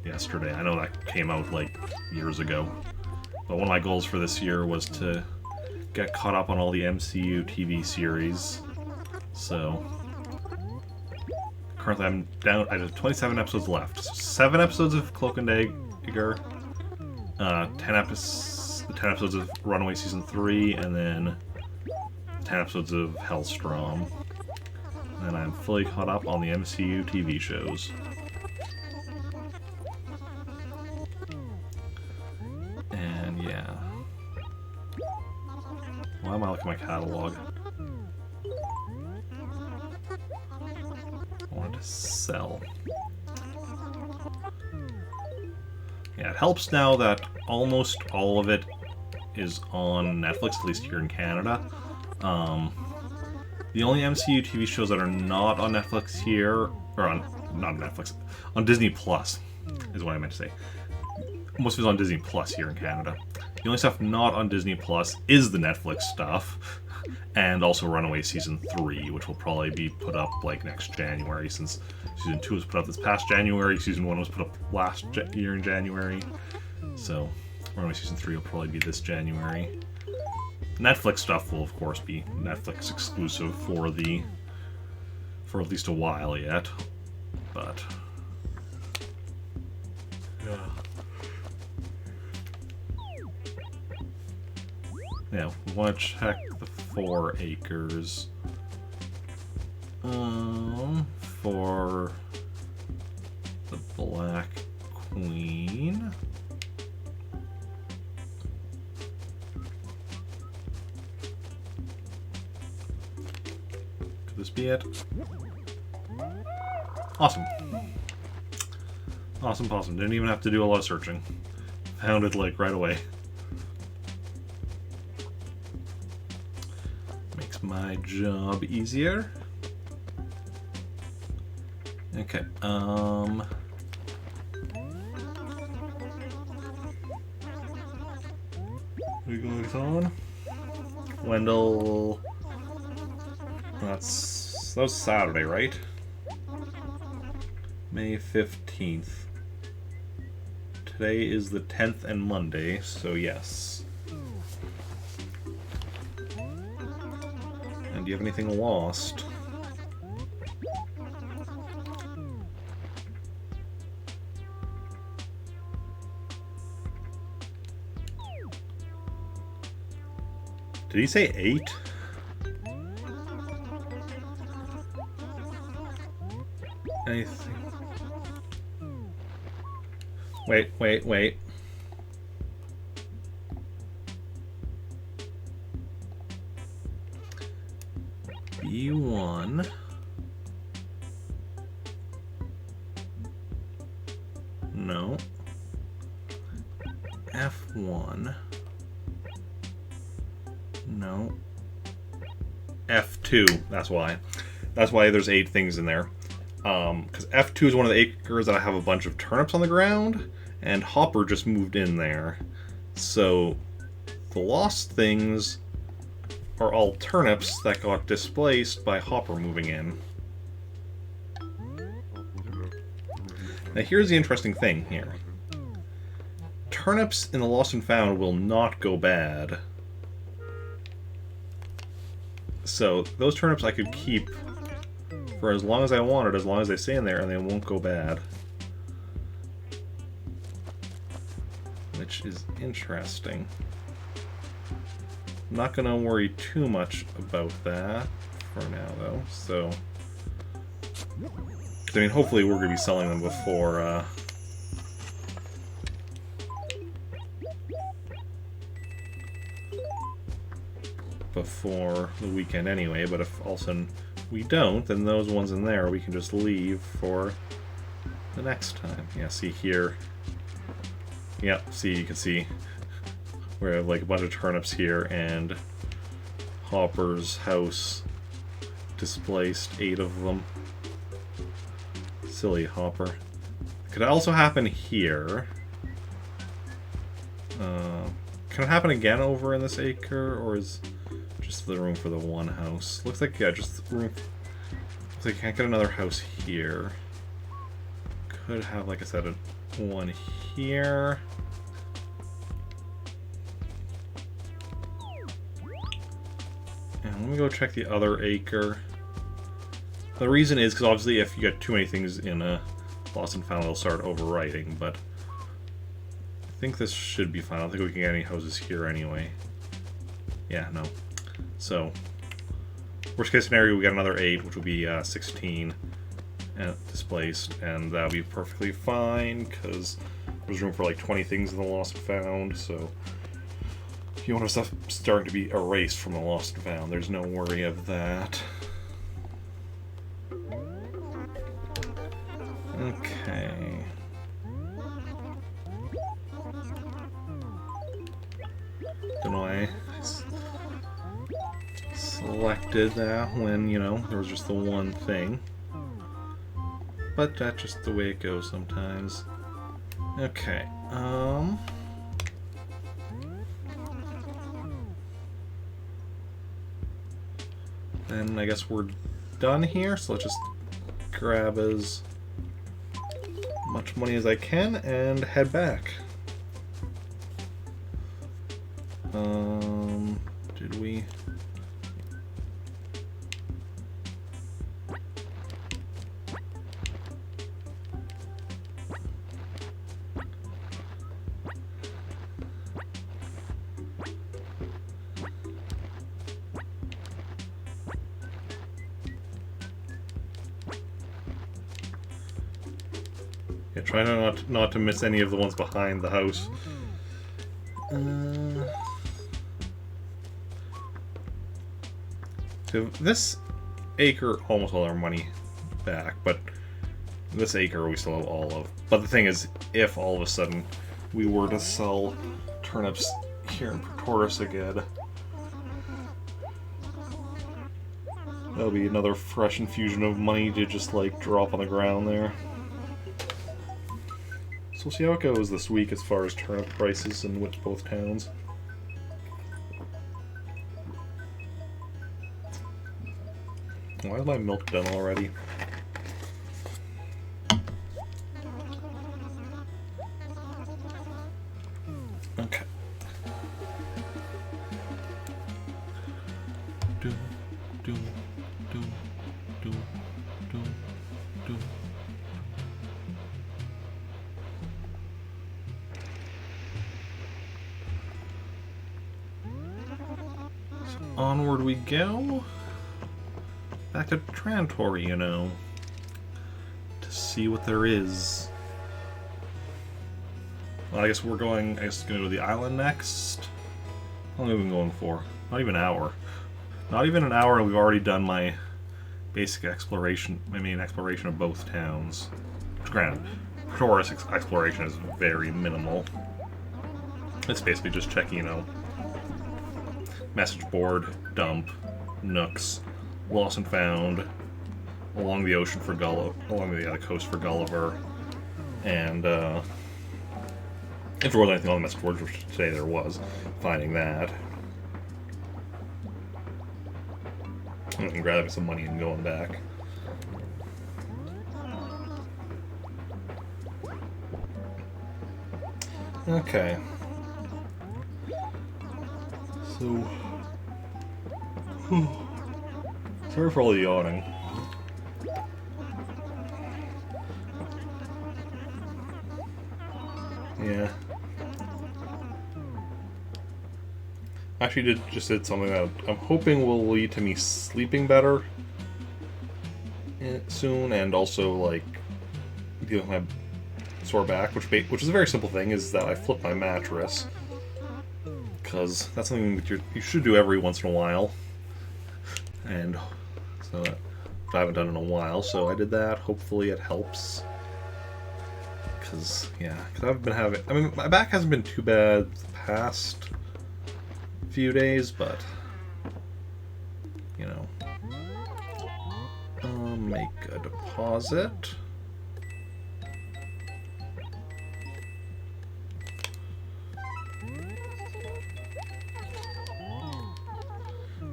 yesterday. I know that came out, like, years ago. But one of my goals for this year was to get caught up on all the MCU TV series. So currently I'm down, I have 27 episodes left. So 7 episodes of Cloak and Dagger, 10 episodes of Runaway Season 3, and then 10 episodes of Hellstrom. And I'm fully caught up on the MCU TV shows. And yeah. Why am I looking at my catalog? I wanted to sell. Yeah, it helps now that almost all of it is on Netflix, at least here in Canada. The only MCU TV shows that are not on Netflix here, or not Netflix, on Disney Plus, is what I meant to say. Most of it's on Disney Plus here in Canada. The only stuff not on Disney Plus is the Netflix stuff, and also Runaway Season 3, which will probably be put up like next January, since Season 2 was put up this past January, Season 1 was put up last year in January, so Runaway Season 3 will probably be this January. Netflix stuff will, of course, be Netflix exclusive for at least a while yet, but yeah. Yeah, we want to check the 4 acres for the Black Queen. Could this be it? Awesome. Awesome. Didn't even have to do a lot of searching. Found it, like, right away. Makes my job easier. Okay, we're on. Wendell... that was Saturday, right? May 15th. Today is the 10th and Monday, so yes. And do you have anything lost? Did he say 8? Anything? Wait. B1. No. F1. No. F2. That's why. That's why there's 8 things in there. Because F2 is one of the acres that I have a bunch of turnips on the ground, and Hopper just moved in there. So the lost things are all turnips that got displaced by Hopper moving in. Now here's the interesting thing here. Turnips in the Lost and Found will not go bad. So those turnips I could keep for as long as I wanted, as long as they stay in there, and they won't go bad. Which is interesting. I'm not going to worry too much about that for now, though. So, I mean, hopefully we're going to be selling them before the weekend anyway, but if all of a sudden we don't, then those ones in there we can just leave for the next time. Yeah, see here. Yeah, see, you can see we have like a bunch of turnips here, and Hopper's house displaced 8 of them. Silly Hopper. Could also happen here. Can it happen again over in this acre, or is just the room for the one house? Looks like, yeah, just the room. Looks like I can't get another house here. Could have, like I said, one here. And let me go check the other acre. The reason is because obviously if you get too many things in a Lost and Found, it'll start overwriting, but I think this should be fine. I don't think we can get any houses here anyway. Yeah, no. So, worst case scenario, we got another 8, which will be 16 displaced, and that'll be perfectly fine, because there's room for like 20 things in the Lost and Found, so if you want stuff starting to be erased from the Lost and Found, there's no worry of that. Okay. Don't know why I selected that when, you know, there was just the one thing. But that's just the way it goes sometimes. Okay, then I guess we're done here, so let's just grab as much money as I can and head back. Did we... Yeah, try not to miss any of the ones behind the house. So this acre, almost all our money back, but this acre we still have all of. But the thing is, if all of a sudden we were to sell turnips here in Pretorius again, that'll be another fresh infusion of money to just like drop on the ground there. So we'll see how it goes this week as far as turnip prices in both towns. Why is my milk done already? Okay. Doom, doom, doom, doom, doom, doom. So onward we go. Back to Trantor, you know. To see what there is. Well, I guess we're going. I guess gonna go to the island next. How long have we been going for? Not even an hour. Not even an hour, and we've already done my basic exploration. My main exploration of both towns. Granted, tourist exploration is very minimal. It's basically just checking, you know, message board, dump, nooks, lost and found, along the ocean for along the coast for Gulliver, and if there was anything on the message board, which today there was, finding that. And grabbing some money and going back. Okay. So... sorry for all the yawning. Yeah. Actually just did something that I'm hoping will lead to me sleeping better soon, and also, like, dealing with my sore back, which is a very simple thing, is that I flip my mattress. Because that's something that you should do every once in a while. And so I haven't done in a while, so I did that. Hopefully it helps. Because, yeah, I've been having... I mean, my back hasn't been too bad the past few days, but, you know. Make a deposit.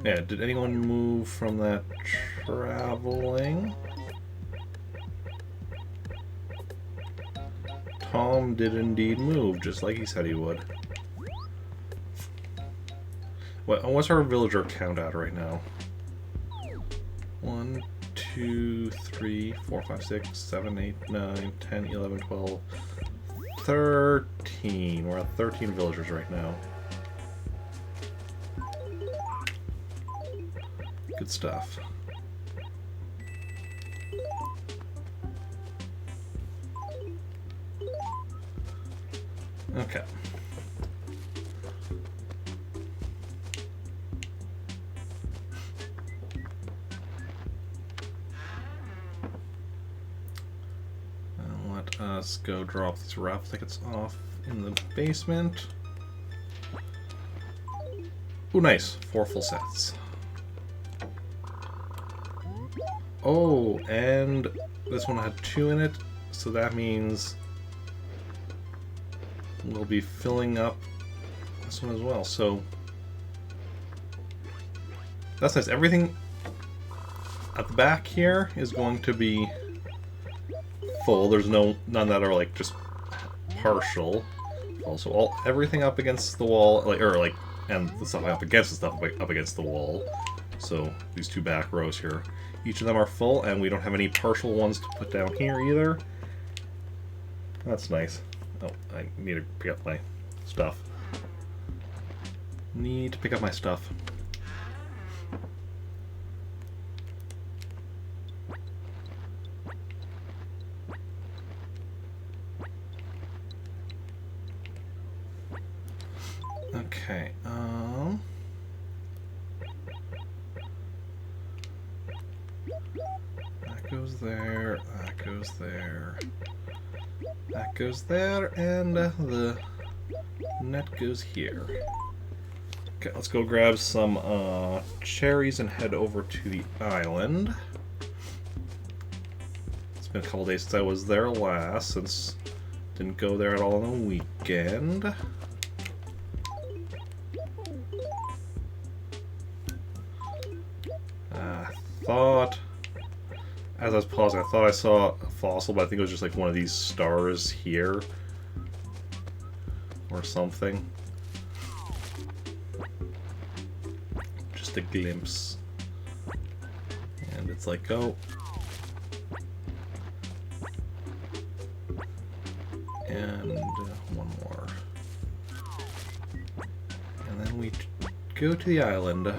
Yeah, did anyone move from that traveling? Tom did indeed move, just like he said he would. What's our villager count at right now? 1, 2, 3, 4, 5, 6, 7, 8, 9, 10, 11, 12, 13. We're at 13 villagers right now. Good stuff. Okay. Let us go drop these raffle tickets off in the basement. Ooh, nice. 4 full sets. Oh, and this one had 2 in it, so that means we'll be filling up this one as well. So that's nice. Everything at the back here is going to be full. There's none that are like just partial. Also, everything up against the wall, and the stuff up against the stuff up against the wall. So these 2 back rows here, each of them are full, and we don't have any partial ones to put down here either. That's nice. Oh, I need to pick up my stuff. Need to pick up my stuff. Okay, that goes there, that goes there, that goes there, and the net goes here. Okay, let's go grab some cherries and head over to the island. It's been a couple days since I was there last, since didn't go there at all on the weekend. I thought, as I was pausing, I thought I saw a fossil, but I think it was just like one of these stars here. Or something. Just a glimpse. And it's like, oh. And one more. And then we go to the island.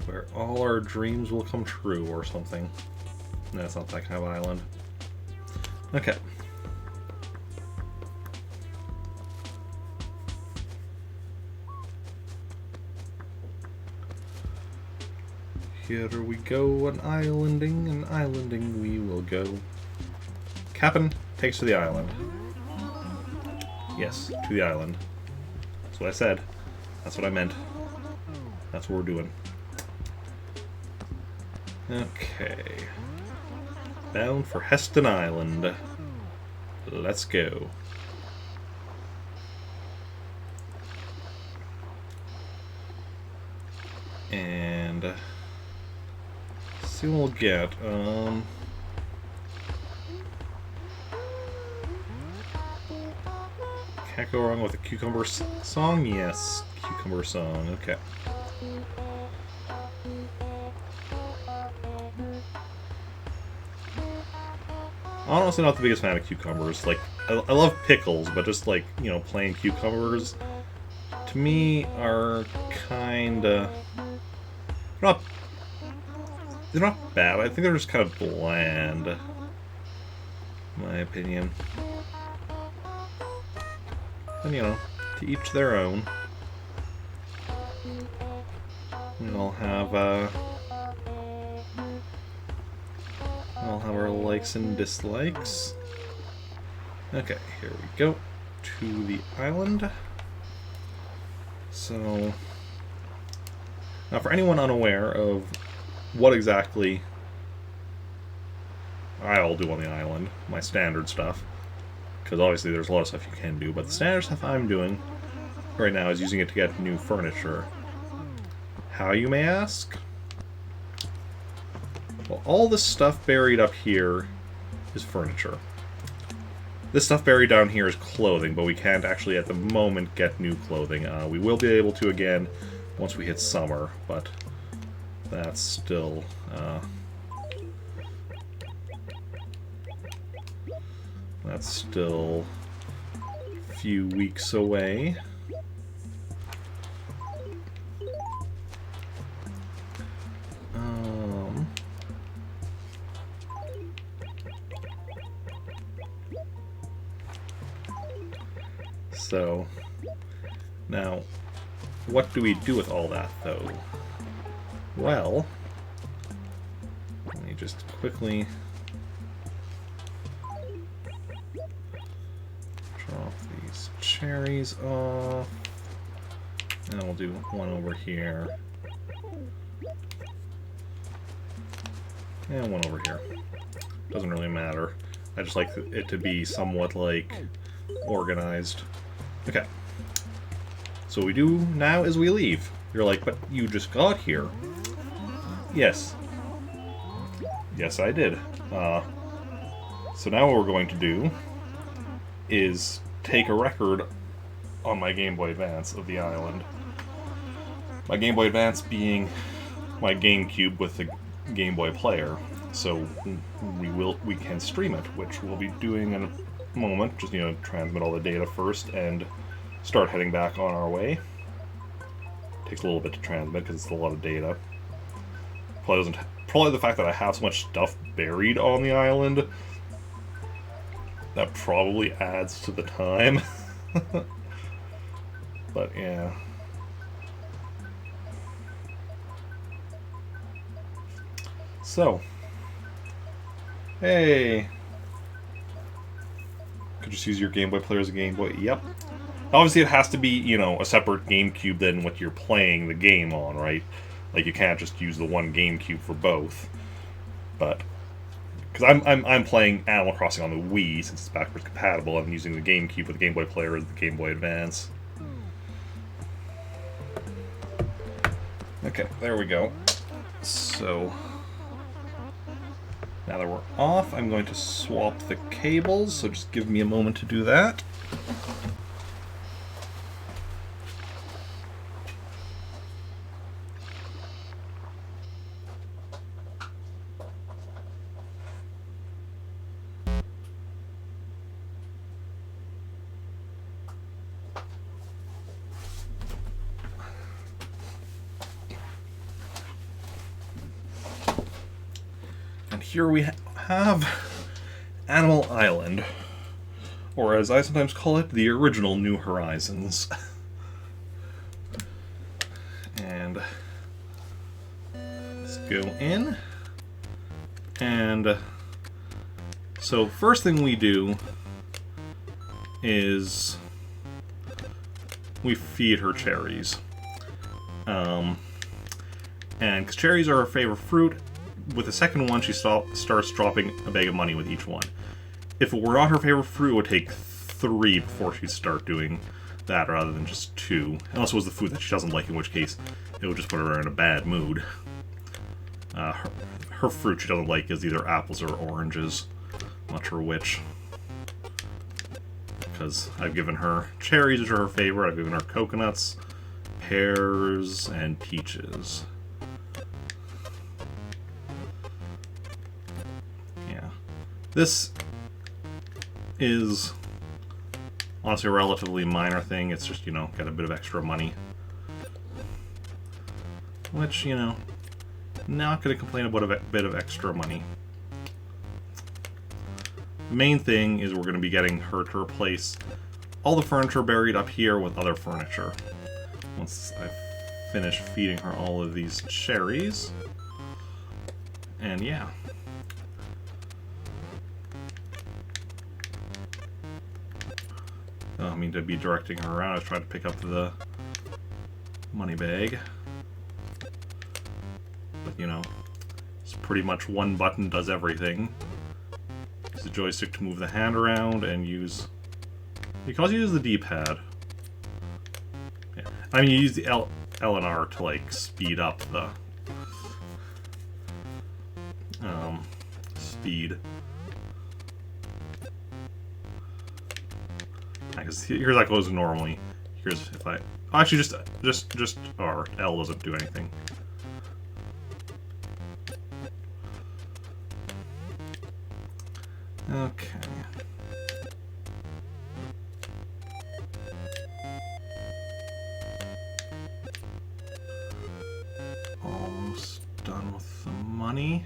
Where all our dreams will come true or something. No, it's not that kind of island. Okay. Here we go, an islanding we will go. Captain takes to the island. Yes, to the island. That's what I said. That's what I meant. That's what we're doing. Okay. Bound for Heston Island. Let's go. And see what we'll get. Can't go wrong with a cucumber song? Yes, cucumber song. Okay. Honestly, not the biggest fan of cucumbers. Like, I love pickles, but just like, you know, plain cucumbers, to me, are kinda they're not bad. I think they're just kind of bland, in my opinion. And you know, to each their own. We all have our likes and dislikes. Okay, here we go to the island. So, now for anyone unaware of what exactly I'll do on the island, my standard stuff, because obviously there's a lot of stuff you can do, but the standard stuff I'm doing right now is using it to get new furniture. How, you may ask? Well, all this stuff buried up here is furniture. This stuff buried down here is clothing, but we can't actually at the moment get new clothing. We will be able to again once we hit summer, but that's still a few weeks away. So, now, what do we do with all that, though? Well, let me just quickly drop these cherries off, and we'll do one over here, and one over here. Doesn't really matter. I just like it to be somewhat, like, organized. Okay. So what we do now is we leave. You're like, but you just got here. Yes. Yes, I did. So now what we're going to do is take a record on my Game Boy Advance of the island. My Game Boy Advance being my GameCube with the Game Boy player. So we can stream it, which we'll be doing in a moment. Just, you know, transmit all the data first and start heading back on our way. Takes a little bit to transmit because it's a lot of data. Probably the fact that I have so much stuff buried on the island, that probably adds to the time. But yeah. So, hey, could just use your Game Boy player as a Game Boy. Yep. Obviously, it has to be, you know, a separate GameCube than what you're playing the game on, right? Like, you can't just use the one GameCube for both. But because I'm playing Animal Crossing on the Wii since it's backwards compatible, I'm using the GameCube with the Game Boy player as the Game Boy Advance. Okay, there we go. So now that we're off, I'm going to swap the cables, so just give me a moment to do that. And here we have Animal Island, or as I sometimes call it, the original New Horizons. And let's go in. And so first thing we do is we feed her cherries. And because cherries are her favorite fruit, with the second one, she starts dropping a bag of money with each one. If it were not her favorite fruit, it would take 3 before she'd start doing that, rather than just 2. Unless it was the food that she doesn't like, in which case it would just put her in a bad mood. Her fruit she doesn't like is either apples or oranges. I'm not sure which. Because I've given her cherries, which are her favorite. I've given her coconuts, pears, and peaches. This is honestly a relatively minor thing. It's just, get a bit of extra money. Which, not going to complain about a bit of extra money. The main thing is we're going to be getting her to replace all the furniture buried up here with other furniture. Once I've finished feeding her all of these cherries. And yeah. To be directing her around, I was trying to pick up the money bag. But, it's pretty much one button does everything. Use the joystick to move the hand around and use... You can also use the D-pad. Yeah. You use the L and R to, speed up the... speed. Because here's how it goes normally. Here's if I... Oh, actually, just R. L doesn't do anything. Okay. Almost done with the money.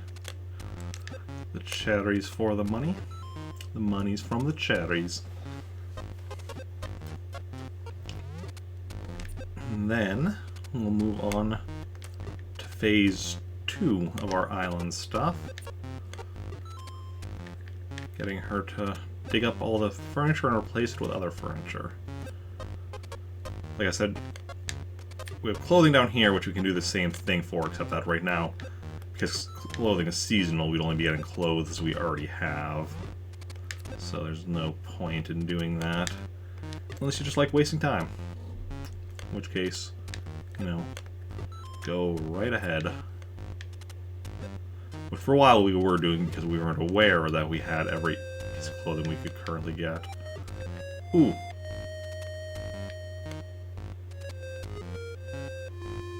The cherries for the money. The money's from the cherries. And then we'll move on to phase 2 of our island stuff. Getting her to dig up all the furniture and replace it with other furniture. Like I said, we have clothing down here, which we can do the same thing for, except that right now, because clothing is seasonal, we'd only be getting clothes we already have. So there's no point in doing that. Unless you just like wasting time. In which case, go right ahead. But for a while we were doing, because we weren't aware that we had every piece of clothing we could currently get. Ooh.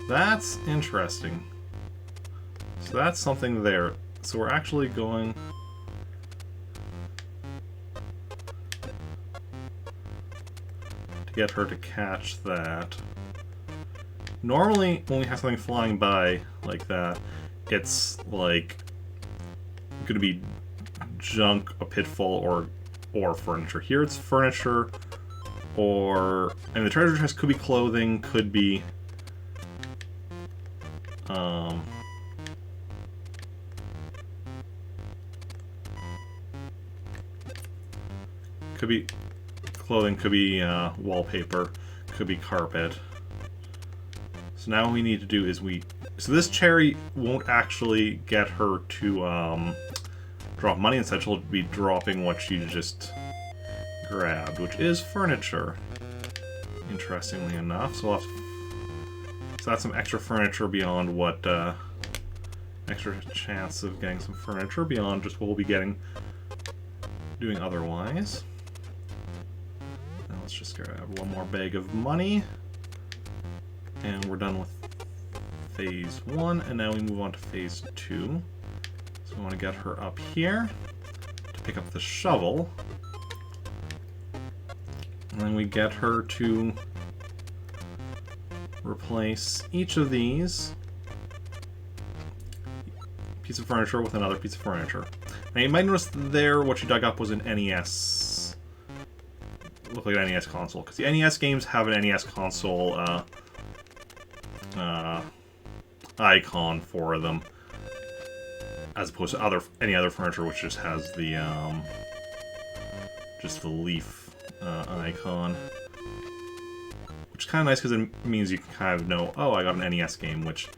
That's interesting. So that's something there. So we're actually going... to get her to catch that. Normally, when we have something flying by like that, it's like going to be junk, a pitfall, or furniture. Here it's furniture, or... the treasure chest could be clothing, could be... could be clothing, could be wallpaper, could be carpet. So now what we need to do is so this cherry won't actually get her to drop money. Instead, she'll be dropping what she just grabbed, which is furniture. Interestingly enough, so we'll have to So that's some extra furniture beyond what, extra chance of getting some furniture beyond just what we'll be doing otherwise. Now let's just grab one more bag of money. And we're done with phase 1, and now we move on to phase 2. So we want to get her up here to pick up the shovel. And then we get her to replace each of these piece of furniture with another piece of furniture. Now you might notice there what you dug up was an NES. Looked like an NES console, because the NES games have an NES console icon for them, as opposed to any other furniture which just has the leaf icon, which is kind of nice because it means you can kind of know, oh, I got an NES game. Which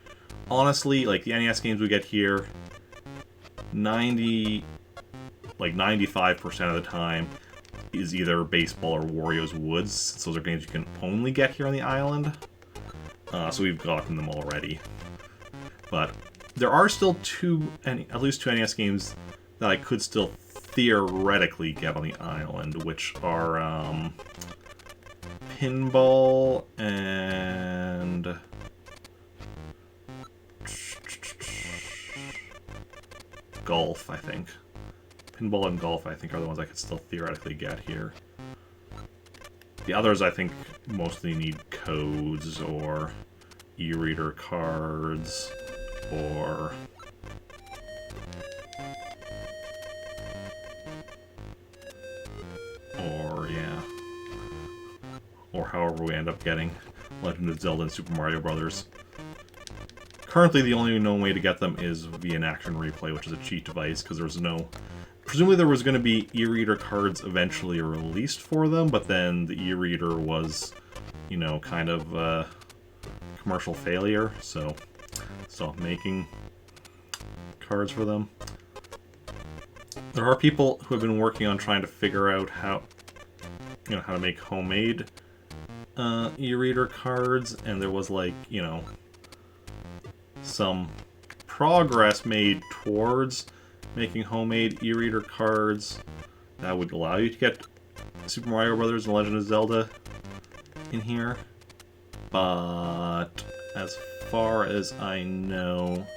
honestly, like the NES games we get here, 95% of the time is either Baseball or Wario's Woods, since those are games you can only get here on the island. So we've gotten them already. But there are still at least two NES games that I could still theoretically get on the island, which are Pinball and Golf, I think. Pinball and Golf, I think, are the ones I could still theoretically get here. The others, I think, mostly need codes or e-reader cards or yeah, or however we end up getting Legend of Zelda and Super Mario Brothers. Currently, the only known way to get them is via an action replay, which is a cheat device, because there was no... Presumably there was going to be e-reader cards eventually released for them, but then the e-reader was, you know, kind of a commercial failure, so stopped making cards for them. There are people who have been working on trying to figure out how to make homemade e-reader cards, and there was, like, you know, some progress made towards making homemade e-reader cards that would allow you to get Super Mario Brothers and Legend of Zelda in here. But as far as I know,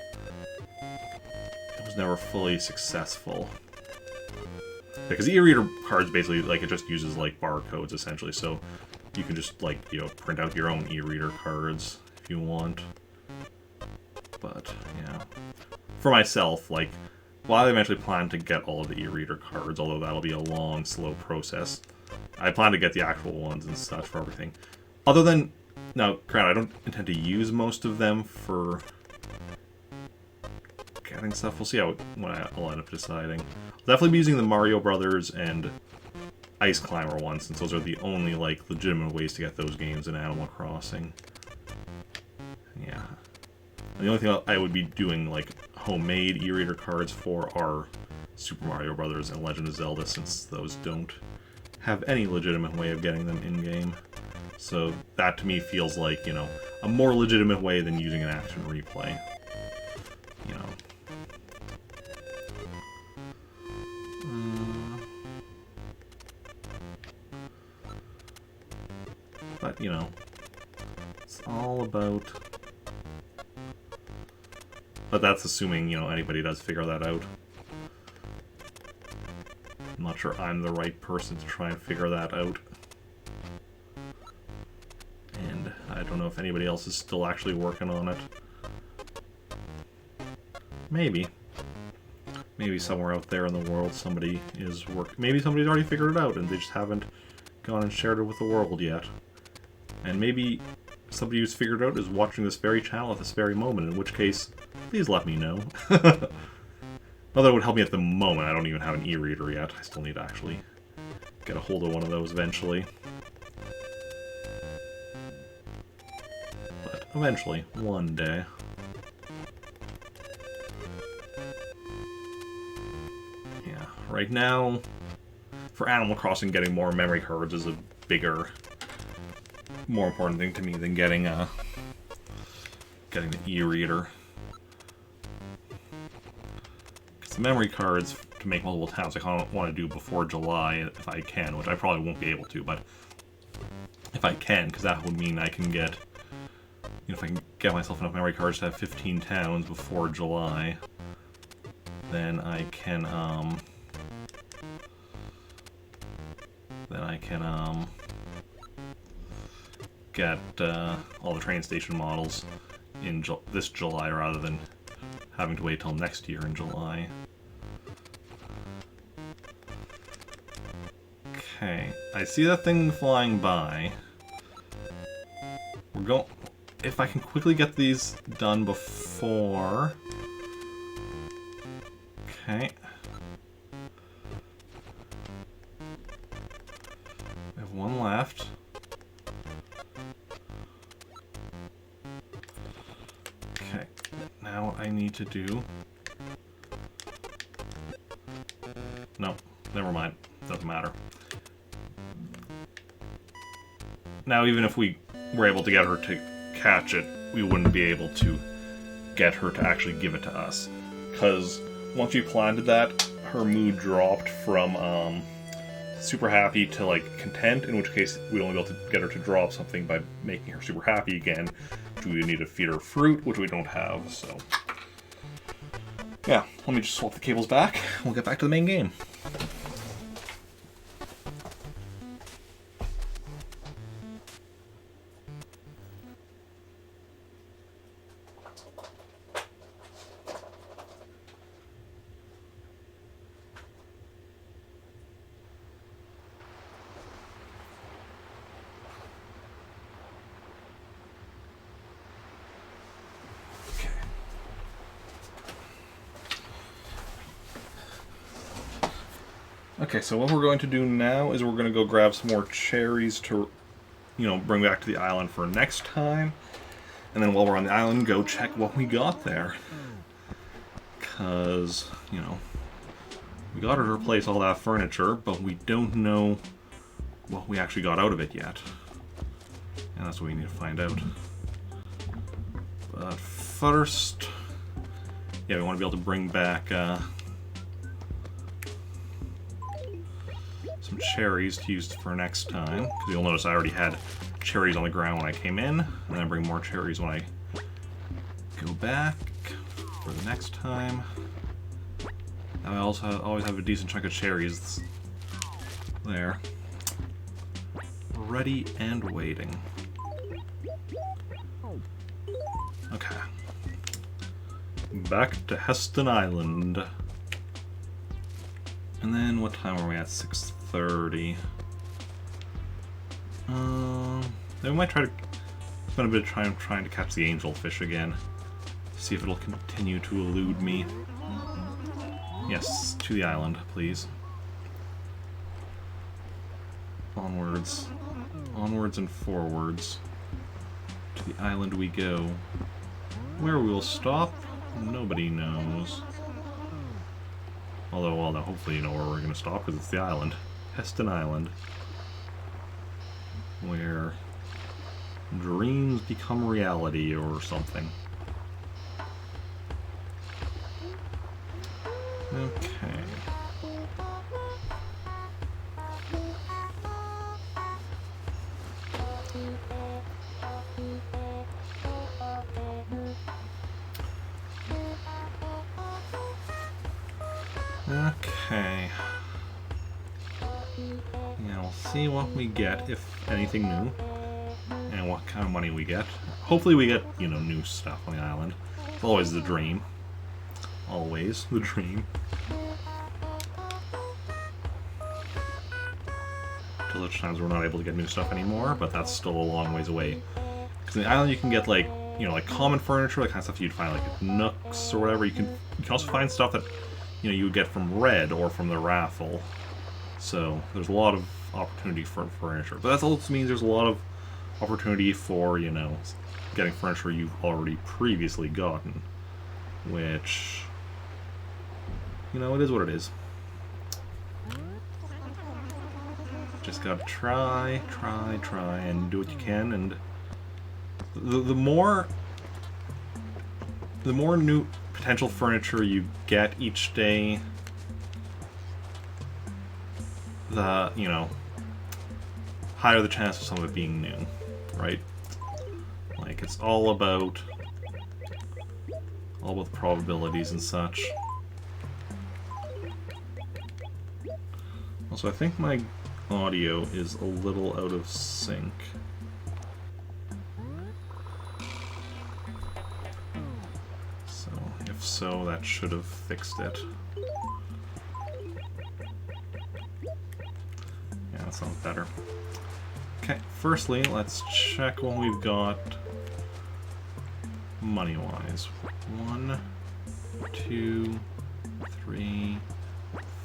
it was never fully successful. Because e-reader cards basically, like, it just uses, like, barcodes, essentially, so you can just, like, you know, print out your own e-reader cards if you want. But, yeah. For myself, like, well, I eventually plan to get all of the e-reader cards, although that'll be a long, slow process. I plan to get the actual ones and such for everything. Other than... Now, granted, I don't intend to use most of them for getting stuff. We'll see I'll end up deciding. I'll definitely be using the Mario Brothers and Ice Climber ones, since those are the only, like, legitimate ways to get those games in Animal Crossing. Yeah. And the only thing I would be doing, like, homemade e-reader cards for are Super Mario Brothers and Legend of Zelda, since those don't have any legitimate way of getting them in-game. So that, to me, feels like, you know, a more legitimate way than using an action replay. You know. But, you know, it's all about... But that's assuming, you know, anybody does figure that out. I'm not sure I'm the right person to try and figure that out. And I don't know if anybody else is still actually working on it. Maybe. Maybe somewhere out there in the world somebody is maybe somebody's already figured it out and they just haven't gone and shared it with the world yet. And maybe somebody who's figured it out is watching this very channel at this very moment, in which case, please let me know. Not that it would help me at the moment, I don't even have an e-reader yet. I still need to actually get a hold of one of those eventually. But eventually, one day. Yeah, right now, for Animal Crossing, getting more memory cards is a bigger, more important thing to me than getting getting the e-reader. Because the memory cards to make multiple towns I kind of want to do before July if I can, which I probably won't be able to, but if I can, because that would mean I can get, you know, if I can get myself enough memory cards to have 15 towns before July, then I can, get all the train station models in this July rather than having to wait till next year in July. Okay, I see that thing flying by. We're going. If I can quickly get these done before. Okay. I have one left. Okay. Now what I need to do. No, never mind. Doesn't matter. Now, even if we were able to get her to catch it, we wouldn't be able to get her to actually give it to us. Because once you planted that, her mood dropped from super happy to like content, in which case we'd only be able to get her to drop something by making her super happy again. We need to feed her fruit, which we don't have, so. Yeah, let me just swap the cables back. We'll get back to the main game. Okay, so what we're going to do now is we're going to go grab some more cherries to, you know, bring back to the island for next time. And then while we're on the island, go check what we got there. Because, you know, we got her to replace all that furniture, but we don't know what we actually got out of it yet. And that's what we need to find out. But first, yeah, we want to be able to bring back some cherries to use for next time, because you'll notice I already had cherries on the ground when I came in, and then I bring more cherries when I go back for the next time. And I also always have a decent chunk of cherries there, ready and waiting. Okay, back to Heston Island. And then what time are we at? 6:30. Then we might try to spend a bit of time trying to catch the angelfish again. See if it'll continue to elude me. Yes, to the island, please. Onwards. Onwards and forwards. To the island we go. Where we will stop, nobody knows. Although, well, now hopefully you know where we're going to stop, because it's the island. Heston Island. Where dreams become reality or something. Okay. Okay. Yeah, we'll see what we get, if anything new, and what kind of money we get. Hopefully we get, you know, new stuff on the island. It's always the dream. Always the dream. Till such times we're not able to get new stuff anymore, but that's still a long ways away. Because on the island you can get, like, you know, like common furniture, that kind of stuff you'd find, like nooks or whatever. You can also find stuff that, you know, you would get from Red or from the raffle. So there's a lot of opportunity for furniture. But that also means there's a lot of opportunity for, you know, getting furniture you've already previously gotten. Which, you know, it is what it is. Just gotta try, and do what you can. And the more the more new potential furniture you get each day, the, you know, higher the chance of some of it being new, right? Like, it's all about probabilities and such. Also, I think my audio is a little out of sync. So, if so, that should have fixed it. Yeah, that sounds better. Okay, firstly, let's check what we've got money-wise. 1, 2, 3,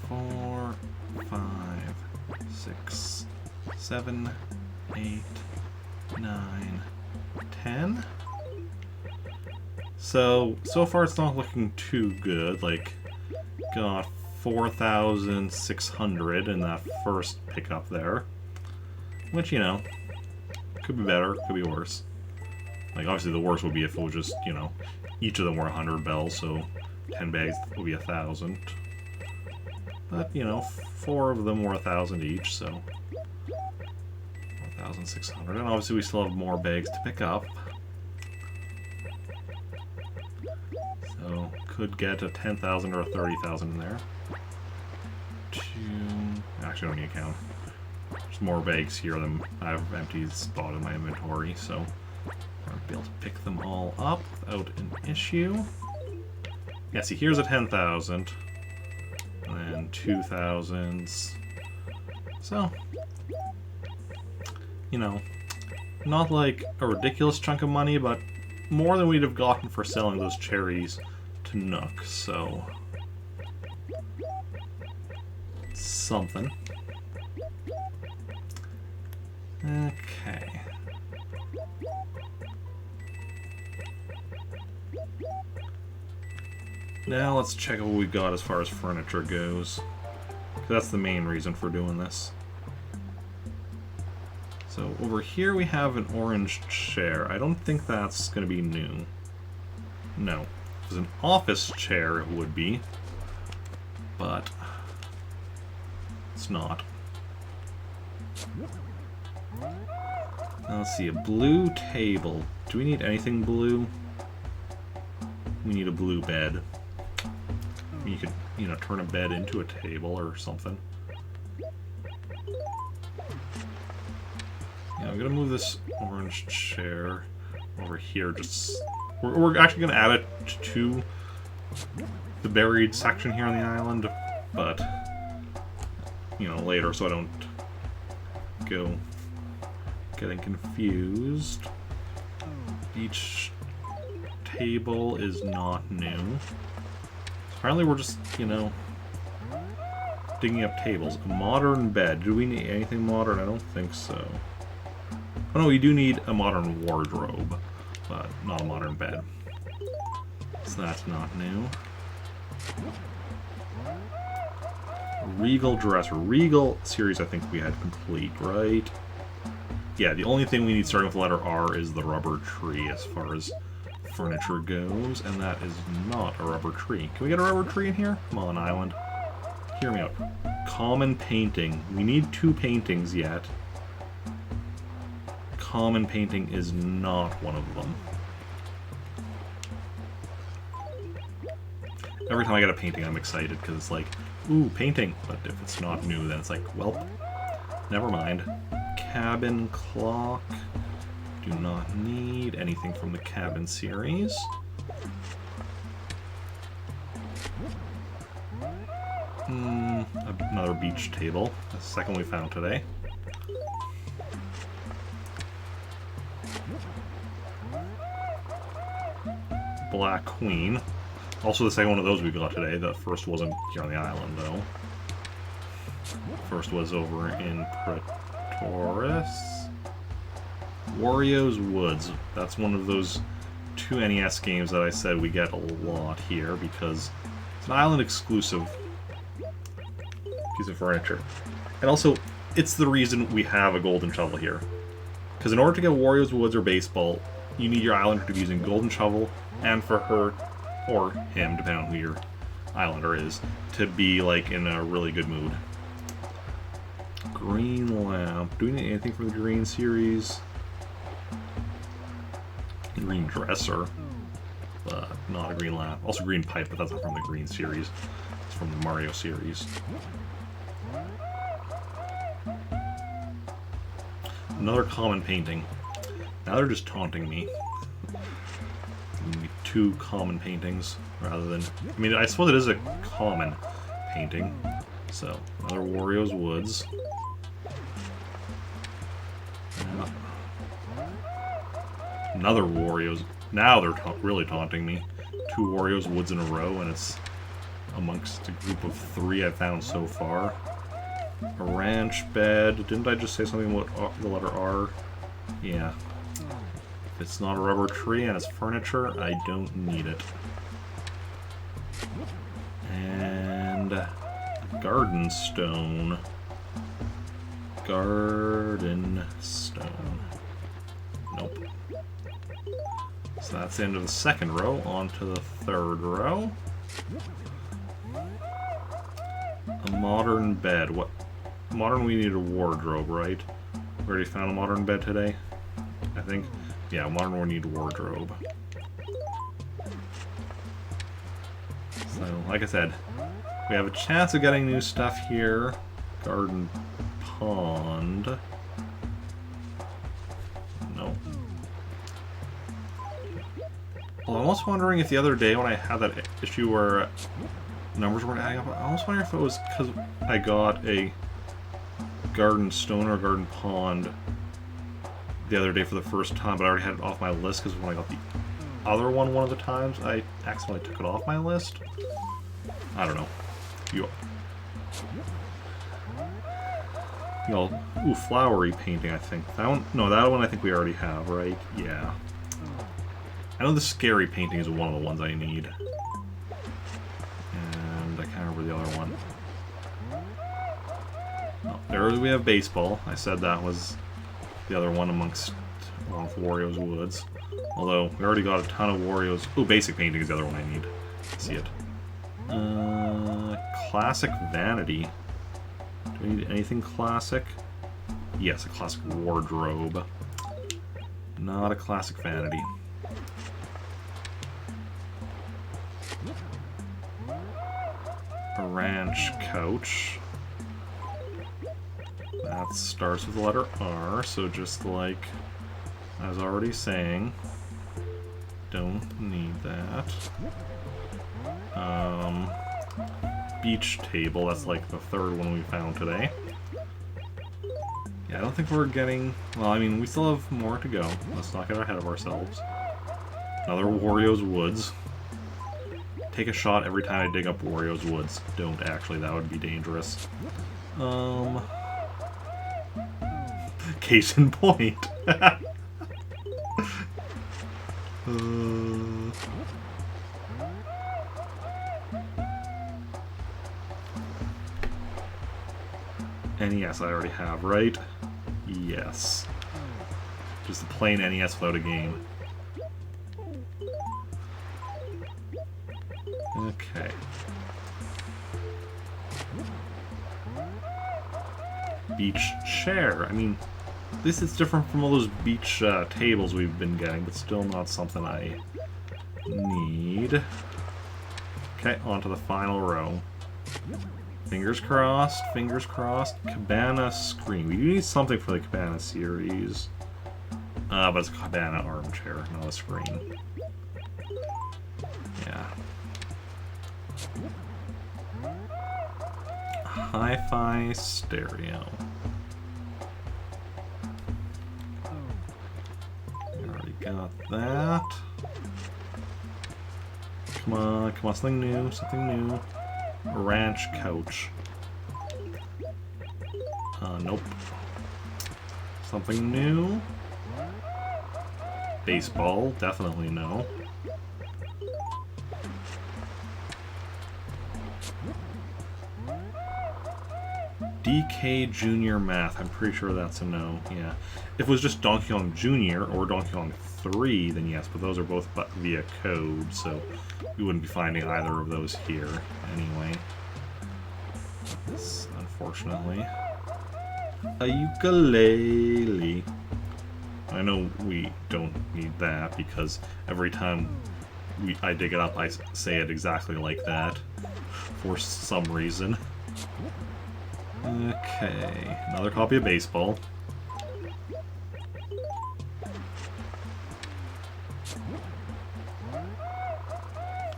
4, 5, 6, 7, 8, 9, 10. So far it's not looking too good. Like, got 4,600 in that first pickup there. Which, you know, could be better, could be worse. Like, obviously the worst would be if it was just, you know, each of them were 100 bells, so 10 bags would be 1,000. But, you know, 4 of them were 1,000 each, so 4,600. And obviously we still have more bags to pick up. So, could get a 10,000 or a 30,000 in there. Actually, I don't need to count. There's more bags here than I have empty spot in my inventory, so I'll be able to pick them all up without an issue. Yeah, see, here's a 10,000. And then 2,000s. So, you know, not like a ridiculous chunk of money, but more than we'd have gotten for selling those cherries to Nook, so something. Okay. Now let's check what we've got as far as furniture goes. That's the main reason for doing this. So over here we have an orange chair. I don't think that's going to be new. No. There's an office chair, it would be. But it's not. Now let's see, a blue table. Do we need anything blue? We need a blue bed. You could, you know, turn a bed into a table or something. Yeah, I'm gonna move this orange chair over here. Just we're actually gonna add it to the buried section here on the island, but you know, later, so I don't go getting confused. Each table is not new. Apparently we're just, you know, digging up tables. A modern bed. Do we need anything modern? I don't think so. Oh no, we do need a modern wardrobe, but not a modern bed. So that's not new. Regal dresser. Regal series I think we had complete, right? Yeah, the only thing we need starting with the letter R is the rubber tree as far as furniture goes, and that is not a rubber tree. Can we get a rubber tree in here? Come on, island. Hear me out. Common painting. We need 2 paintings yet. Common painting is not one of them. Every time I get a painting, I'm excited, because it's like, ooh, painting. But if it's not new, then it's like, well, never mind. Cabin clock. Do not need anything from the cabin series. Another beach table. That's the second we found today. Black Queen. Also the second one of those we got today. The first wasn't here on the island, though. First was over in Pretoris. Wario's Woods. That's one of those 2 NES games that I said we get a lot here because it's an island exclusive piece of furniture. And also, it's the reason we have a golden shovel here. Because in order to get Wario's Woods or baseball, you need your islander to be using golden shovel, and for her or him, depending on who your Islander is, to be like in a really good mood. Green lamp. Do we need anything from the green series? Green dresser. Not a green lamp. Also green pipe, but that's not from the green series. It's from the Mario series. Another common painting. Now they're just taunting me. Two common paintings rather than... I mean, I suppose it is a common painting. So, another Wario's Woods. Another Wario's... Now they're really taunting me. Two Wario's Woods in a row, and it's amongst a group of 3 I've found so far. A ranch bed. Didn't I just say something about the letter R? Yeah. If it's not a rubber tree and it's furniture, I don't need it. And... garden stone. Garden stone. Nope. So that's the end of the second row. On to the third row. A modern bed. What? Modern, we need a wardrobe, right? We already found a modern bed today, I think. Yeah, modern, we need a wardrobe. So, like I said, we have a chance of getting new stuff here. Garden pond. No. Well, I'm almost wondering if the other day when I had that issue where numbers weren't adding up, I almost wonder if it was because I got a garden stone or garden pond the other day for the first time, but I already had it off my list because when I got the other one of the times, I accidentally took it off my list. I don't know. You know, ooh, flowery painting, I think. That one, no, that one I think we already have, right? Yeah. I know the scary painting is one of the ones I need. And I can't remember the other one. Oh, there we have baseball. I said that was the other one along with Wario's Woods. Although, we already got a ton of Wario's... Ooh, basic painting is the other one I need. See it. Classic vanity. Do we need anything classic? Yes, a classic wardrobe. Not a classic vanity. A ranch couch. That starts with the letter R, so just like I was already saying, don't need that. Beach table, that's like the third one we found today. Yeah, I don't think we're getting... Well, I mean, we still have more to go. Let's not get ahead of ourselves. Another Wario's Woods. Take a shot every time I dig up Wario's Woods. Don't actually, that would be dangerous. Case in point. NES I already have, right? Yes. Just a plain NES without a game. Okay. Beach chair. I mean, this is different from all those beach tables we've been getting, but still not something I need. Okay, on to the final row. Fingers crossed, fingers crossed. Cabana screen. We need something for the Cabana series. But it's a Cabana armchair, not a screen. Yeah. Hi-fi stereo. We already got that. Come on, come on, something new, something new. A ranch couch. Nope. Something new. Baseball, definitely no. DK Junior Math. I'm pretty sure that's a no. Yeah. If it was just Donkey Kong Jr. or Donkey Kong 3, then yes, but those are both via code, so we wouldn't be finding either of those here anyway. This, unfortunately. A ukulele. I know we don't need that because every time I dig it up, I say it exactly like that for some reason. Okay, another copy of baseball.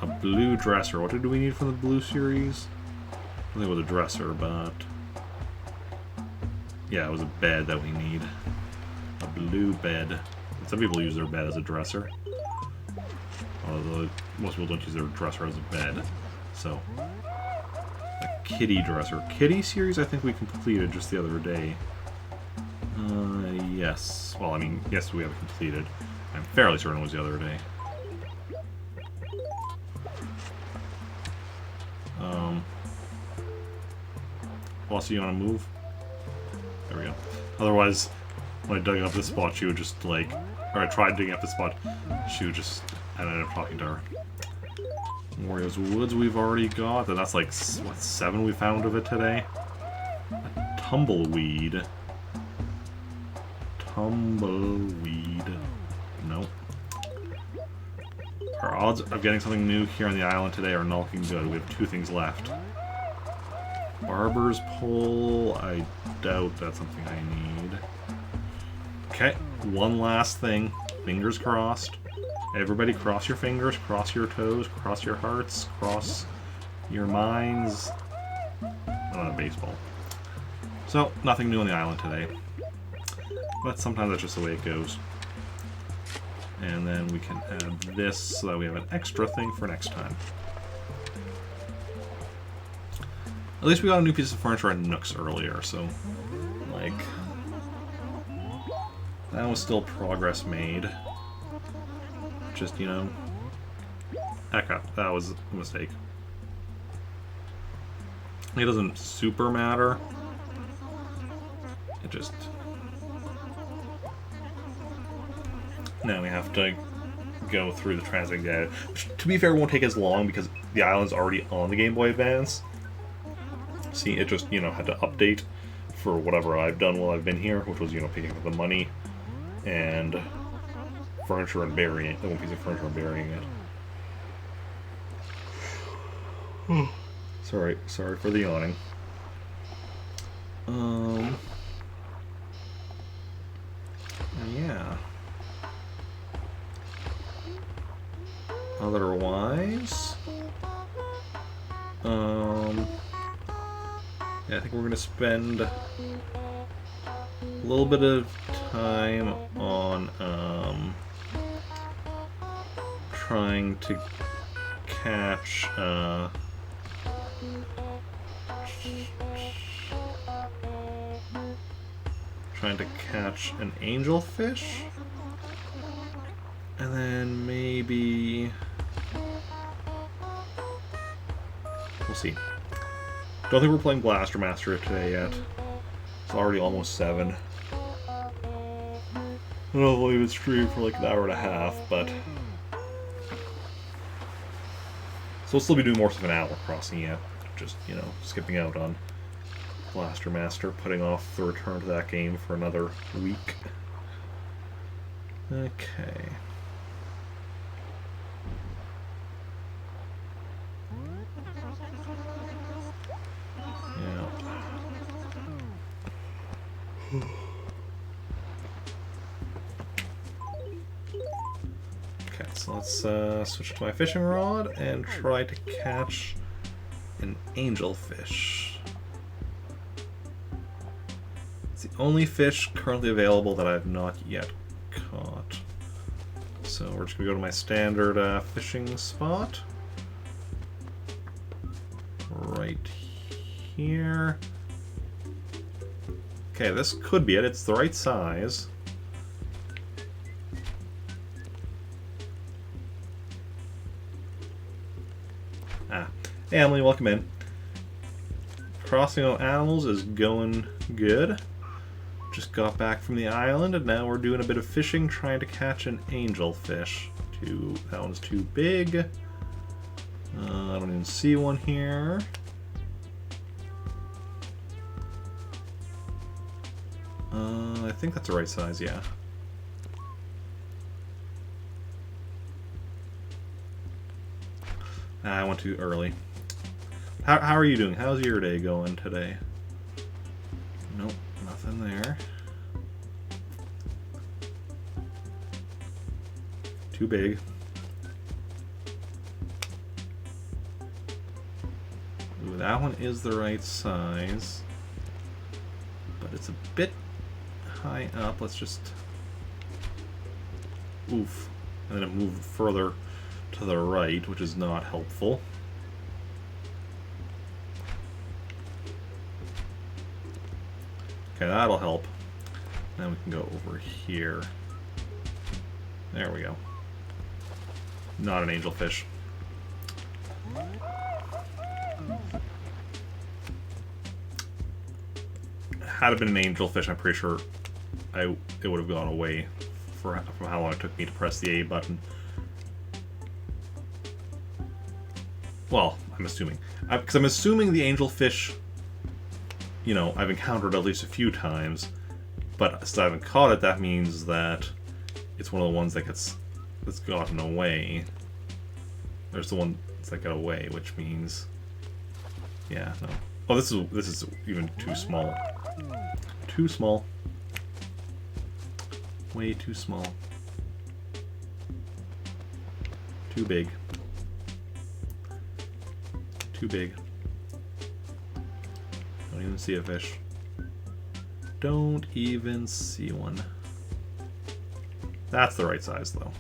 A blue dresser. What did we need from the blue series? I think it was a dresser, but yeah, it was a bed that we need. A blue bed. Some people use their bed as a dresser. Although most people don't use their dresser as a bed. So, a kitty dresser. Kitty series I think we completed just the other day. Yes. Well, I mean, yes, we have it completed. I'm fairly certain it was the other day. Flossie, you want to move? There we go. Otherwise, when I dug up this spot, she would just like, or I tried digging up this spot, she would just, I ended up talking to her. Wario's Woods we've already got, and that's like, what, 7 we found of it today? A tumbleweed. Tumbleweed. Nope. Our odds of getting something new here on the island today are not looking good. We have 2 things left. Barber's pole, I doubt that's something I need. Okay, one last thing. Fingers crossed. Everybody cross your fingers, cross your toes, cross your hearts, cross your minds. Not a baseball. So, nothing new on the island today. But sometimes that's just the way it goes. And then we can add this so that we have an extra thing for next time. At least we got a new piece of furniture at Nook's earlier, so, like, that was still progress made. Just, you know, heck, that was a mistake. It doesn't super matter. It just... Now we have to go through the translating data, which, to be fair, won't take as long because the island's already on the Game Boy Advance. See, it just, you know, had to update for whatever I've done while I've been here, which was, you know, picking up the money and furniture and burying it. The one piece of furniture and burying it. Sorry for the yawning. Yeah. Otherwise, yeah, I think we're going to spend a little bit of time on trying to catch an angelfish, and then maybe we'll see. Don't think we're playing Blaster Master today yet. It's already almost 7. I don't know if I'll even stream for like an hour and a half, but so we'll still be doing more stuff in Animal Crossing yet. Just, you know, skipping out on Blaster Master, putting off the return to that game for another week. Okay. Okay, so let's switch to my fishing rod and try to catch an angelfish. It's the only fish currently available that I have not yet caught. So we're just going to go to my standard fishing spot. Right here. Okay, this could be it. It's the right size. Ah. Hey, Emily, welcome in. crossing out animals is going good. Just got back from the island, and now we're doing a bit of fishing, trying to catch an angelfish. That one's too big. I don't even see one here. I think that's the right size, yeah. I went too early. How are you doing? How's your day going today? Nope, nothing there. Too big. Ooh, that one is the right size. But it's a bit high up. Let's just... Oof. And then it moved further to the right, which is not helpful. Okay, that'll help. Now we can go over here. There we go. Not an angelfish. Had it been an angelfish, I'm pretty sure it would have gone away from how long it took me to press the A button. Well, I'm assuming. Because I'm assuming the angelfish, you know, I've encountered at least a few times, but since I haven't caught it, that means that it's one of the ones that's gotten away. There's the one that got away, which means, yeah, no. Oh, this is even too small. Too small. Way too small. Too big. Too big. Don't even see a fish. Don't even see one. That's the right size, though.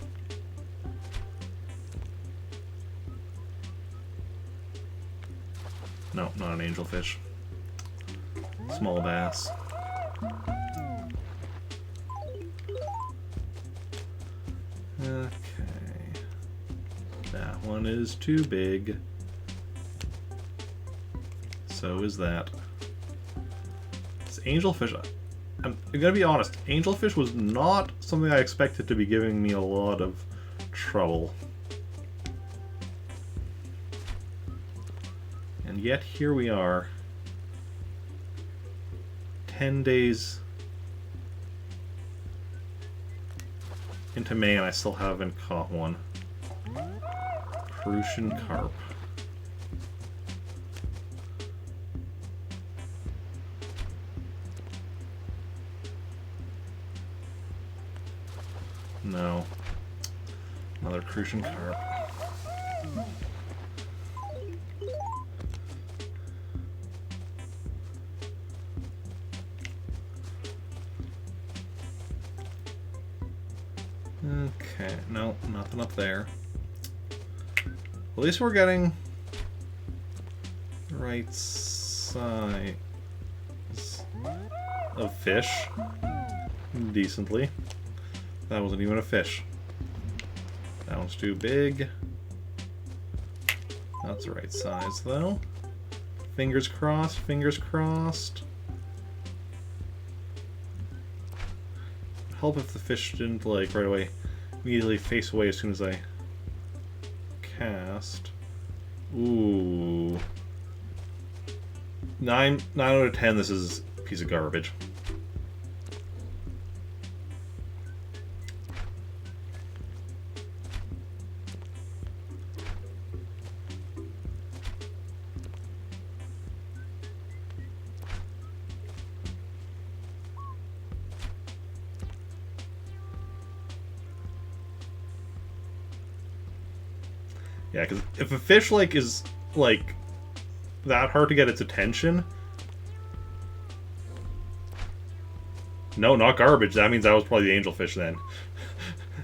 No, not an angelfish. Small bass. Okay. That one is too big. So is that. This angelfish, I'm gonna be honest, angelfish was not something I expected to be giving me a lot of trouble. And yet here we are, 10 days into May, and I still haven't caught one. Crucian carp. No. Another Crucian carp. Okay, no, nothing up there. At least we're getting the right size of fish. Decently. That wasn't even a fish. That one's too big. That's the right size, though. Fingers crossed, fingers crossed. Help if the fish didn't, like, right away immediately face away as soon as I cast. Ooh. 9 out of 10, this is a piece of garbage. Yeah, because if a fish, like, is, like, that hard to get its attention... No, not garbage. That means that was probably the angelfish then.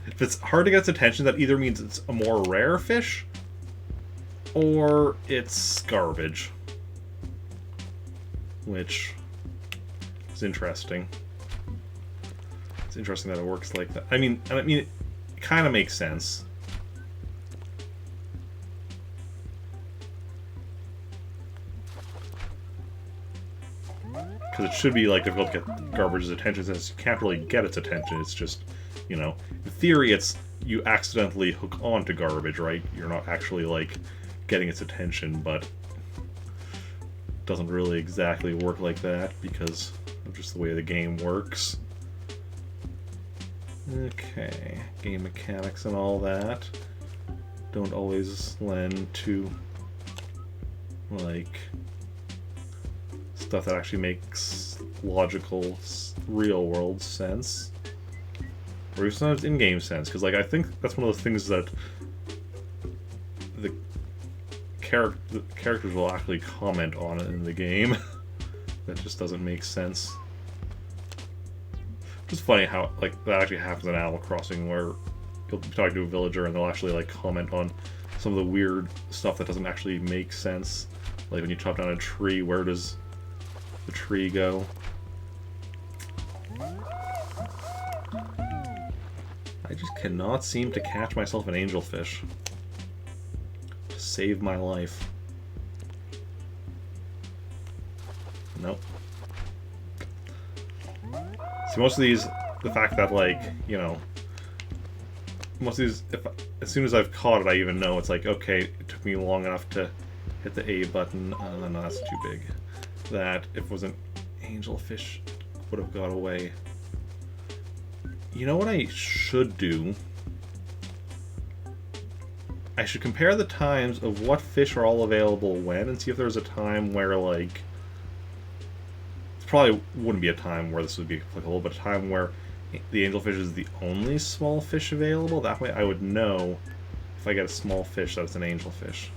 If it's hard to get its attention, that either means it's a more rare fish, or it's garbage. Which is interesting. It's interesting that it works like that. I mean, it kind of makes sense. because it should be like difficult to get garbage's attention since you can't really get its attention. It's just, you know, in theory, it's you accidentally hook onto garbage, right? You're not actually like getting its attention, but it doesn't really exactly work like that because of just the way the game works. Okay, game mechanics and all that don't always lend to like stuff that actually makes logical, real-world sense, or even sometimes in-game sense. Because like I think that's one of those things that the characters will actually comment on it in the game. That just doesn't make sense. It's funny how like that actually happens in Animal Crossing, where you'll be talking to a villager and they'll actually like comment on some of the weird stuff that doesn't actually make sense. Like when you chop down a tree, where does the tree go? I just cannot seem to catch myself an angelfish to save my life. Nope. See, most of these, the fact that, like, you know, most of these, as soon as I've caught it, I even know it's like, okay, it took me long enough to hit the A button. No, that's too big. That if it was an angelfish, it would have got away. You know what I should do? I should compare the times of what fish are all available when, and see if there's a time where, like, probably wouldn't be a time where this would be applicable, but a time where the angelfish is the only small fish available. That way I would know if I get a small fish that it's an angelfish.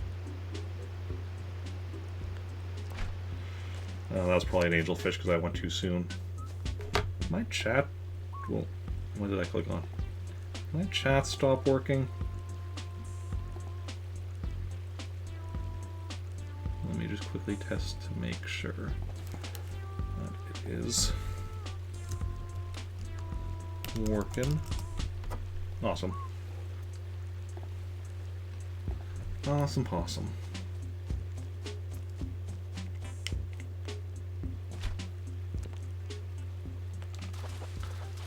That was probably an angelfish because I went too soon. My chat... Well, what did I click on? My chat stop working? Let me just quickly test to make sure that it is working. Awesome. Awesome possum.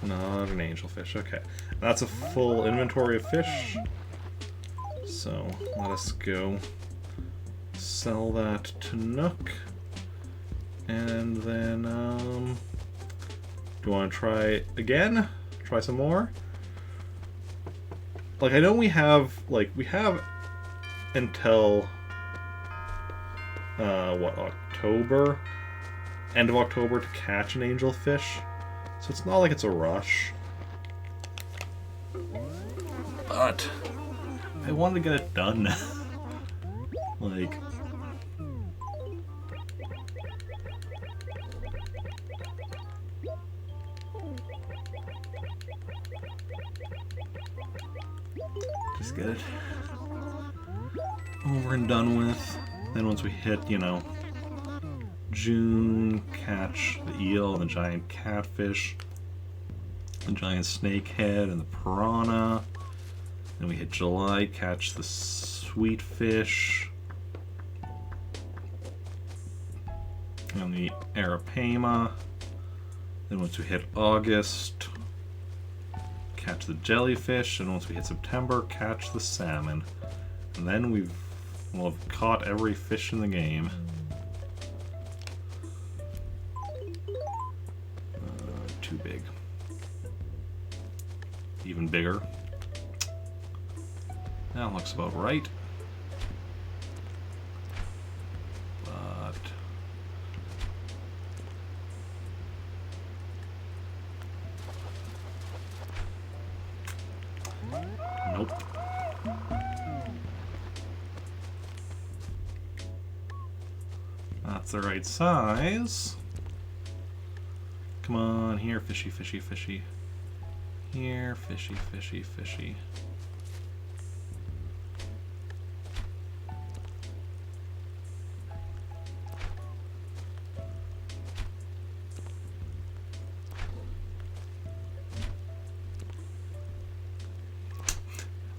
Not an angelfish. Okay. That's a full inventory of fish. So, let us go sell that to Nook. And then, do you want to try again? Try some more? Like, I know we have until, what, October? End of October to catch an angelfish. So it's not like it's a rush. But I wanted to get it done. Like... Just get it over and done with. Then once we hit, you know, June, catch the eel, the giant catfish, the giant snakehead, and the piranha. Then we hit July, catch the sweet fish, and the arapaima. Then once we hit August, catch the jellyfish, and once we hit September, catch the salmon. And then we'll have caught every fish in the game. Too big. Even bigger. That looks about right. But nope. That's the right size. Come on, here, fishy, fishy, fishy. Here, fishy, fishy, fishy.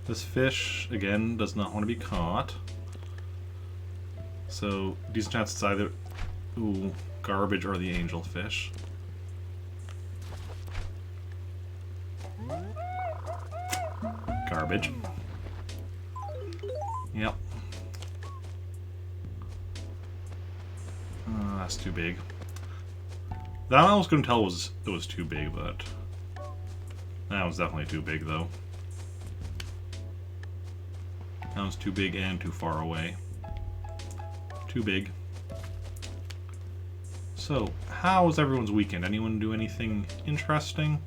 This fish, again, does not want to be caught. So, decent chance it's either... Ooh, garbage or the angelfish. Garbage. Yep. That's too big. That I was going to tell it was too big, but that was definitely too big, though. That was too big and too far away. Too big. So, how was everyone's weekend? Anyone do anything interesting?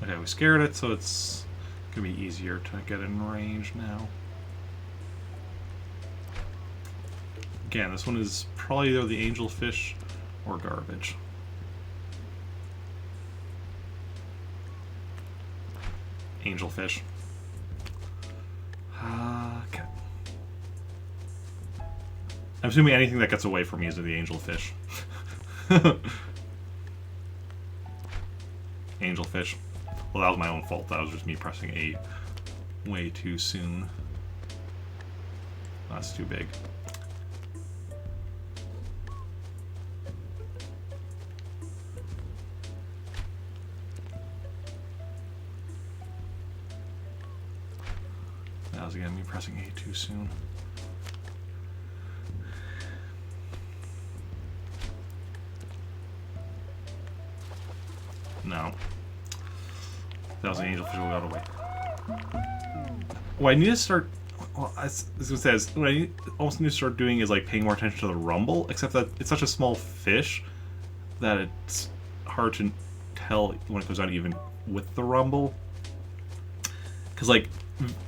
Okay, we scared it, so it's gonna be easier to get in range now. Again, this one is probably either the angelfish or garbage. Angelfish. Okay. I'm assuming anything that gets away from me is the angelfish. Angelfish. Well, that was my own fault. That was just me pressing 8 way too soon. That's too big. That was again me pressing 8 too soon. No. That was an angelfish who got away. What I need to start... Well, I was going to say, what I also need to start doing is like paying more attention to the rumble, except that it's such a small fish that it's hard to tell when it goes out even with the rumble. Because like,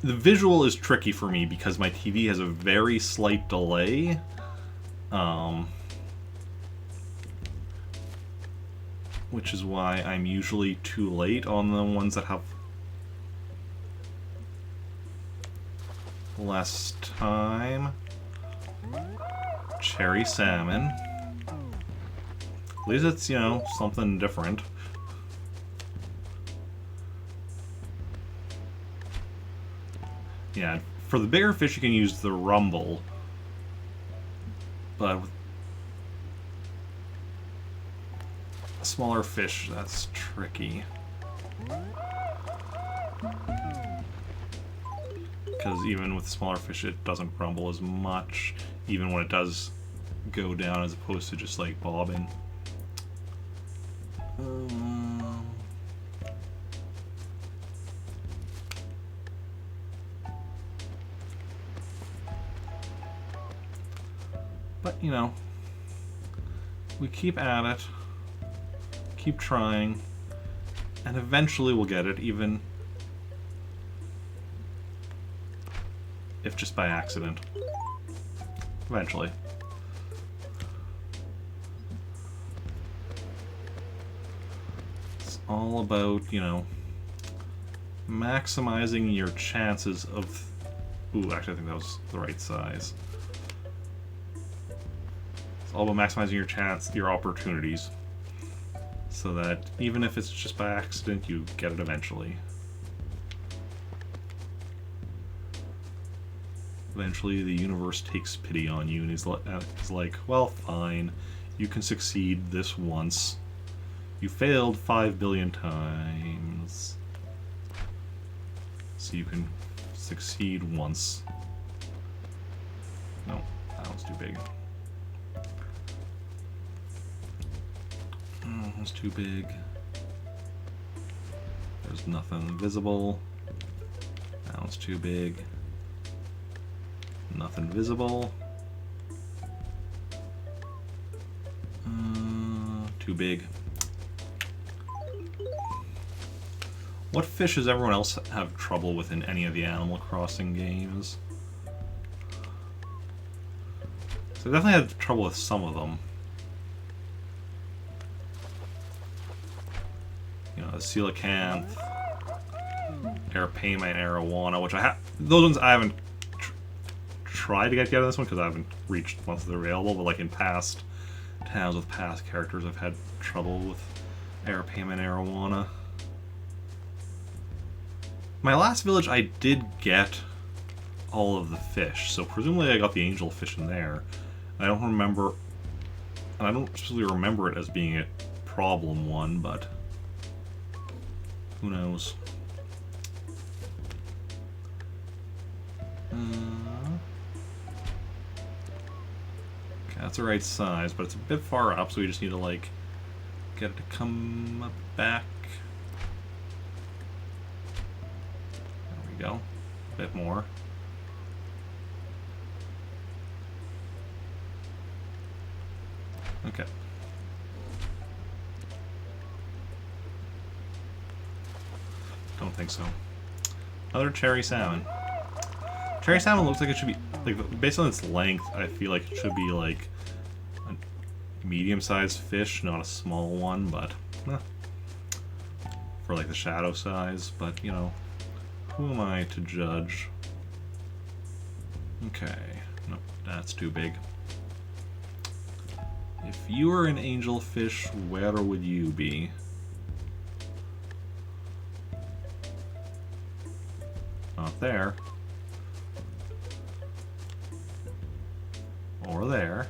the visual is tricky for me because my TV has a very slight delay. Which is why I'm usually too late on the ones that have less time. Cherry salmon. At least it's, you know, something different. Yeah, for the bigger fish you can use the rumble. But with smaller fish, that's tricky. Because even with smaller fish, it doesn't rumble as much, even when it does go down, as opposed to just like bobbing. But, you know, we keep at it. Keep trying, and eventually we'll get it, even if just by accident. Eventually. It's all about, you know, maximizing your chances of... Ooh, actually I think that was the right size. It's all about maximizing your opportunities. So that even if it's just by accident, you get it eventually. Eventually, the universe takes pity on you and is like, well, fine, you can succeed this once. You failed 5 billion times. So you can succeed once. No, that one's too big. Oh, that's too big. There's nothing visible. That one's too big. Nothing visible. Too big. What fish does everyone else have trouble with in any of the Animal Crossing games? So I definitely had trouble with some of them. You know, the coelacanth. Arapema and Arowana, which I have. Those ones I haven't tried to get together this one because I haven't reached once they're available. But like in past towns with past characters, I've had trouble with Arapema and Arowana. My last village, I did get all of the fish, so presumably I got the Angelfish in there. I don't remember, and I don't specifically remember it as being a problem one, but who knows? Okay, that's the right size, but it's a bit far up, so we just need to, like, get it to come up back. There we go. A bit more. Okay. Don't think so. Another cherry salmon. Cherry salmon looks like it should be, like, based on its length, I feel like it should be like a medium-sized fish, not a small one, but for like the shadow size. But you know, who am I to judge? Okay, nope, that's too big. If you were an angelfish, where would you be? Not there. Or there.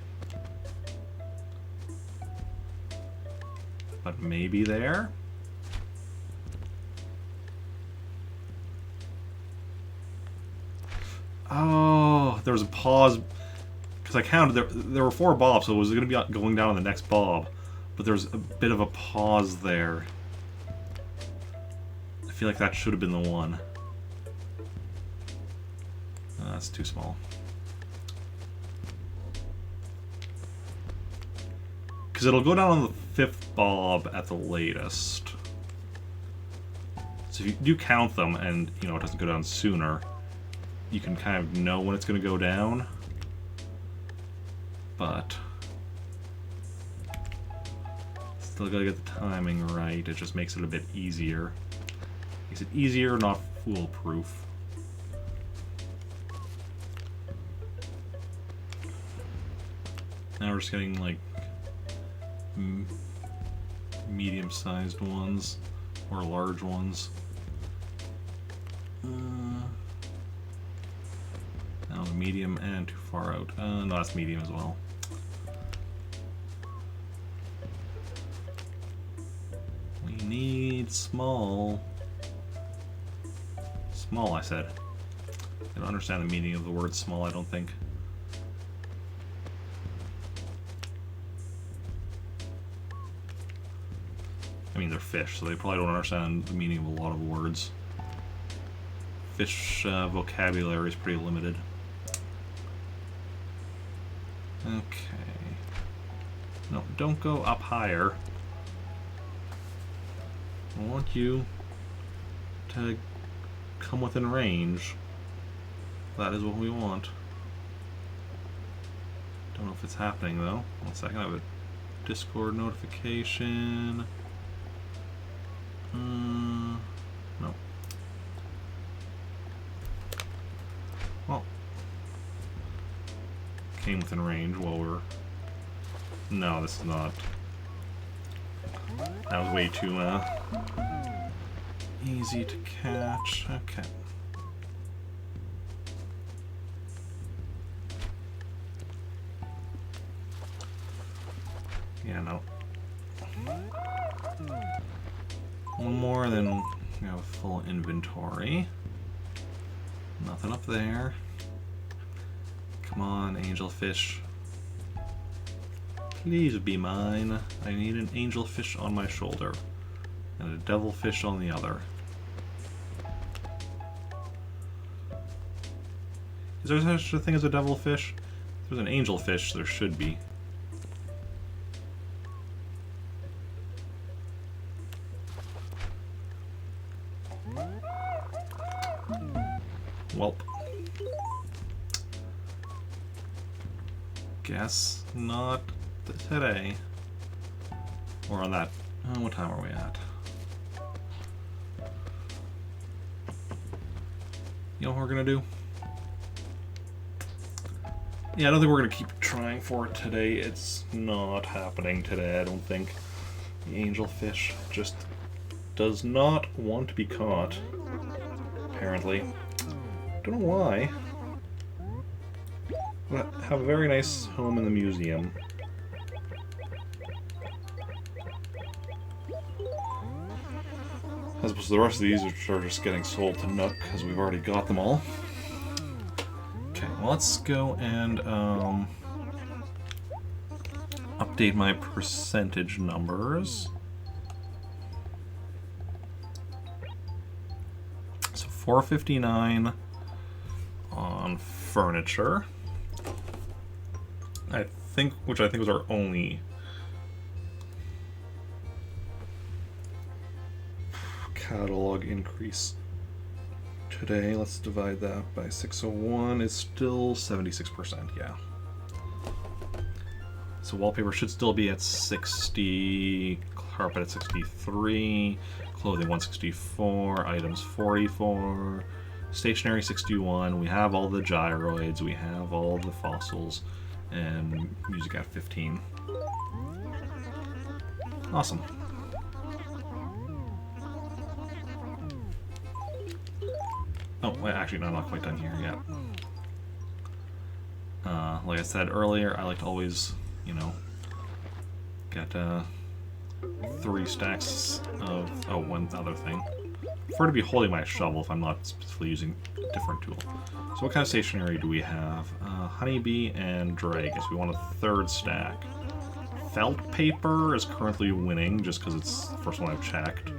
But maybe there? Oh, there was a pause. Because I counted, there were 4 bobs, so it was going to be going down on the next bob. But there was a bit of a pause there. I feel like that should have been the one. That's too small. Because it'll go down on the 5th bob at the latest. So if you do count them and, you know, it doesn't go down sooner, you can kind of know when it's going to go down. But still gotta get the timing right. It just makes it a bit easier. Makes it easier, not foolproof. Now we're just getting like medium-sized ones or large ones. Now the medium and too far out. No, that's medium as well. We need small. Small, I said. I don't understand the meaning of the word small, I don't think. I mean, they're fish, so they probably don't understand the meaning of a lot of words. Fish vocabulary is pretty limited. Okay. No, don't go up higher. I want you to come within range. That is what we want. Don't know if it's happening though. 1 second, I have a Discord notification. No. Well, came within range while we're... No, this is not. That was way too easy to catch. Okay. Yeah, no. One more, then we have a full inventory. Nothing up there. Come on, angelfish. Please be mine. I need an angelfish on my shoulder. And a devilfish on the other. Is there such a thing as a devilfish? If there's an angelfish, there should be. Welp. Guess not today. Or on that. What time are we at? You know what we're gonna do? Yeah, I don't think we're gonna keep trying for it today. It's not happening today, I don't think. The angelfish just does not want to be caught. Apparently. Don't know why. But have a very nice home in the museum. As opposed to the rest of these, which are just getting sold to Nook, because we've already got them all. Okay, well, let's go and update my percentage numbers. So 459 on furniture. Which I think was our only catalog increase today. Let's divide that by 601. It's still 76%, yeah. So wallpaper should still be at 60, carpet at 63, clothing 164, items 44, stationery 61. We have all the gyroids, we have all the fossils, and music at 15. Awesome. Oh, wait, actually, no, I'm not quite done here yet. Like I said earlier, I like to always, you know, get 3 stacks of... Oh, one other thing. I prefer to be holding my shovel if I'm not specifically using a different tool. So what kind of stationery do we have? Honeybee and drag. Guess we want a 3rd stack. Felt paper is currently winning, just because it's the first one I've checked.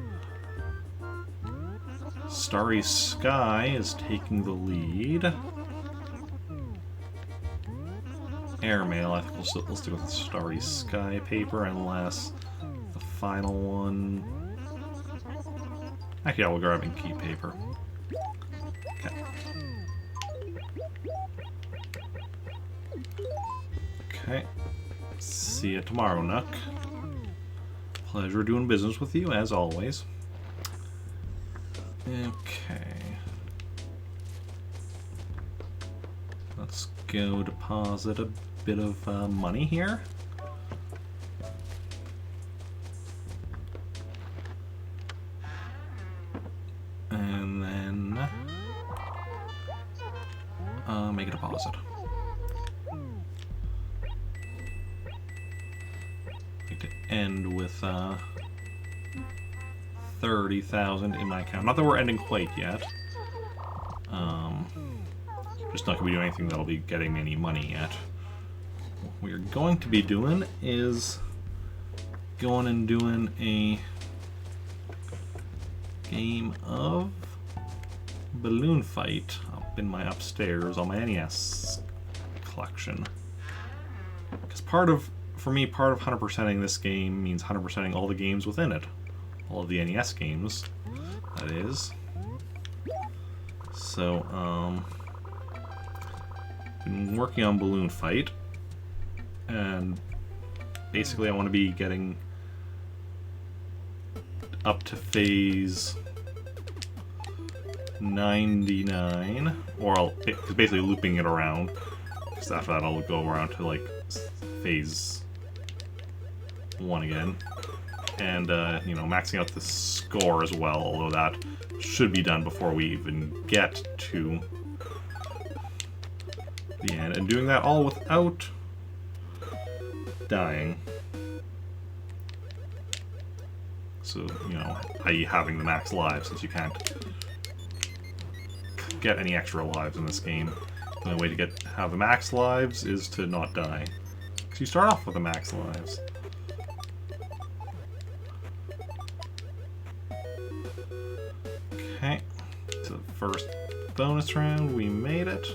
Starry Sky is taking the lead. Airmail, I think we'll stick with the Starry Sky paper, unless the final one... Actually, yeah, we'll grab Inky paper. Okay. Okay. See you tomorrow, Nook. Pleasure doing business with you, as always. Okay. Let's go deposit a bit of money here. And then make a deposit. Like to end with 30,000 in my account. Not that we're ending quite yet. Just not going to be doing anything that'll be getting me any money yet. What we're going to be doing is going and doing a game of balloon fight up in my upstairs on my NES collection. Because for me, part of 100%ing this game means 100%ing all the games within it. All of the NES games, that is. So, been working on Balloon Fight, and basically I want to be getting up to phase 99, or I'll basically looping it around, because after that I'll go around to like phase 1 again. And, you know, maxing out the score as well, although that should be done before we even get to the end. And doing that all without dying. So, you know, i.e. having the max lives, since you can't get any extra lives in this game. The only way to have the max lives is to not die. Because you start off with the max lives. Okay, so the first bonus round, we made it.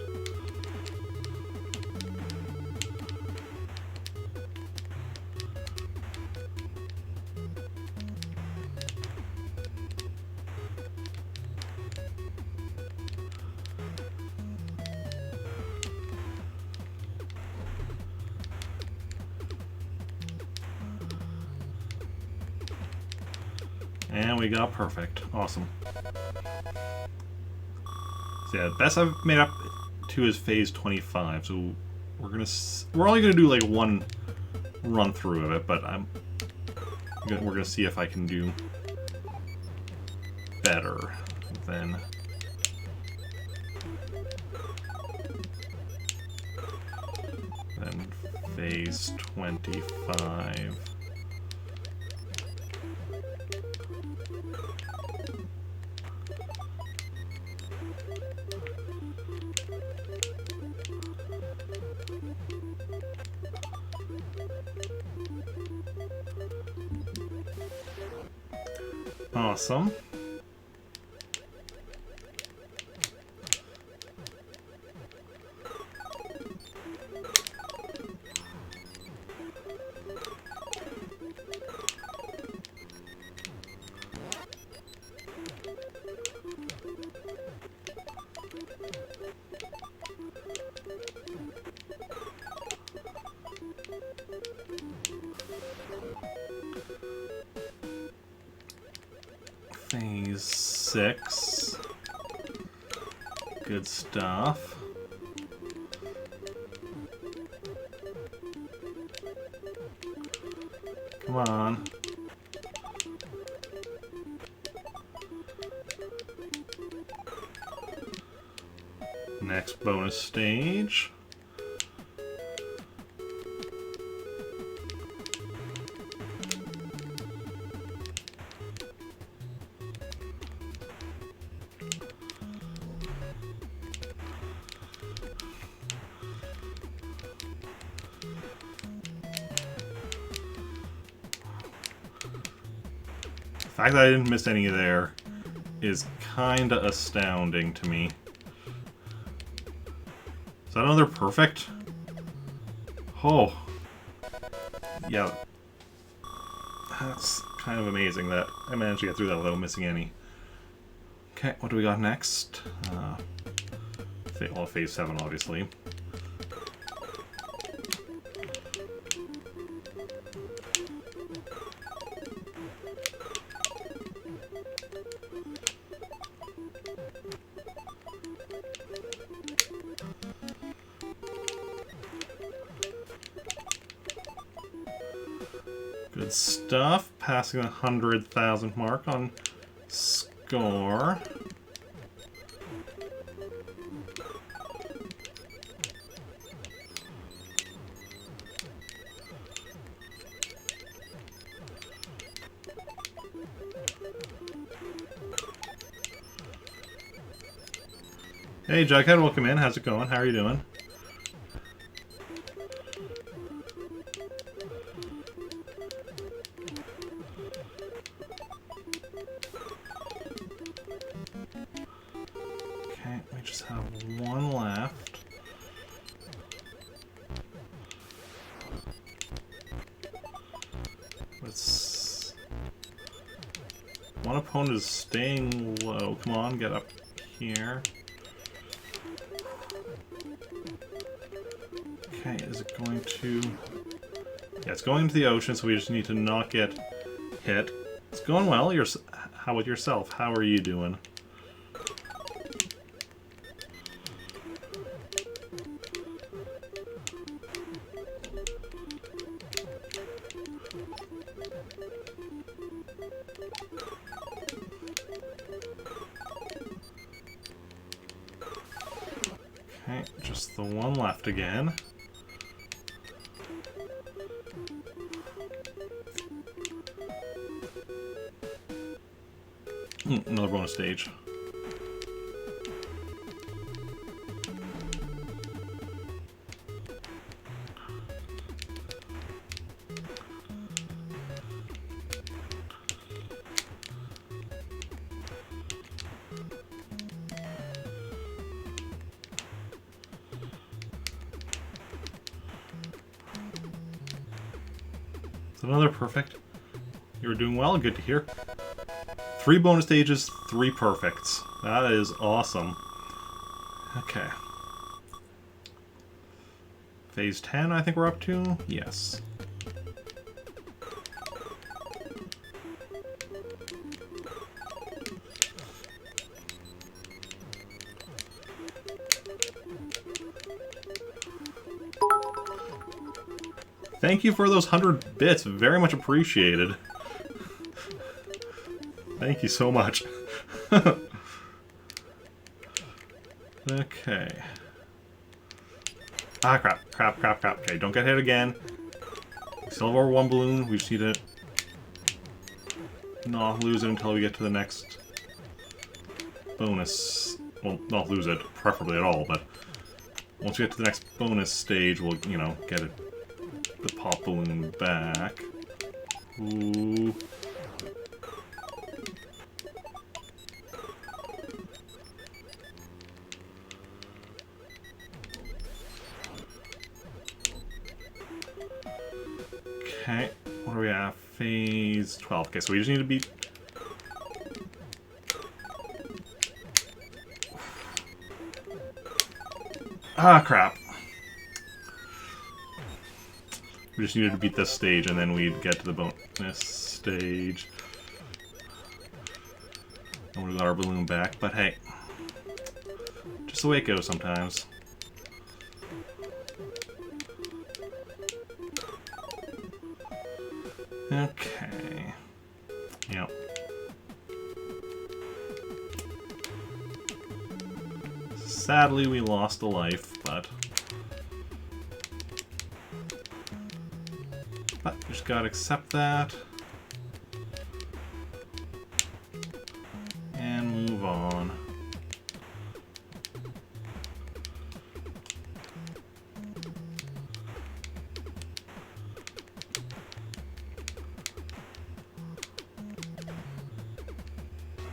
And we got perfect. Awesome. So yeah, best I've made up to is phase 25. So we're only gonna do like one run through of it, but we're gonna see if I can do better than phase 25. Awesome. Phase 6. Good stuff. Come on. Next bonus stage. The fact that I didn't miss any there is kinda astounding to me. Is that another perfect? Oh. Yeah. That's kind of amazing that I managed to get through that without missing any. Okay, what do we got next? Well, phase 7, obviously. Good stuff. Passing the 100,000 mark on score. Hey, Jughead, welcome in. How's it going? How are you doing? Okay, we just have one left. One opponent is staying low. Come on, get up here. Okay, is it going to... Yeah, it's going into the ocean, so we just need to not get hit. It's going well. How about yourself? How are you doing? Okay, just the one left again. Another bonus stage. It's another perfect. You were doing well, good to hear. 3 bonus stages, 3 perfects. That is awesome. Okay. Phase 10, I think we're up to? Yes. Thank you for those 100 bits. Very much appreciated. Thank you so much. Okay. Ah, crap, crap, crap, crap. Okay, don't get hit again. We still have our one balloon. We just need to not lose it until we get to the next bonus. Well, not lose it, preferably at all, but once we get to the next bonus stage, we'll, you know, get it, the pop balloon back. Ooh. Okay, what do we have? Phase 12. Okay, so we just need to beat... Ah, crap. We just needed to beat this stage, and then we'd get to the bonus stage. And we got our balloon back, but hey. Just the way it goes sometimes. Okay. Yep. Sadly, we lost a life, but just gotta accept that and move on.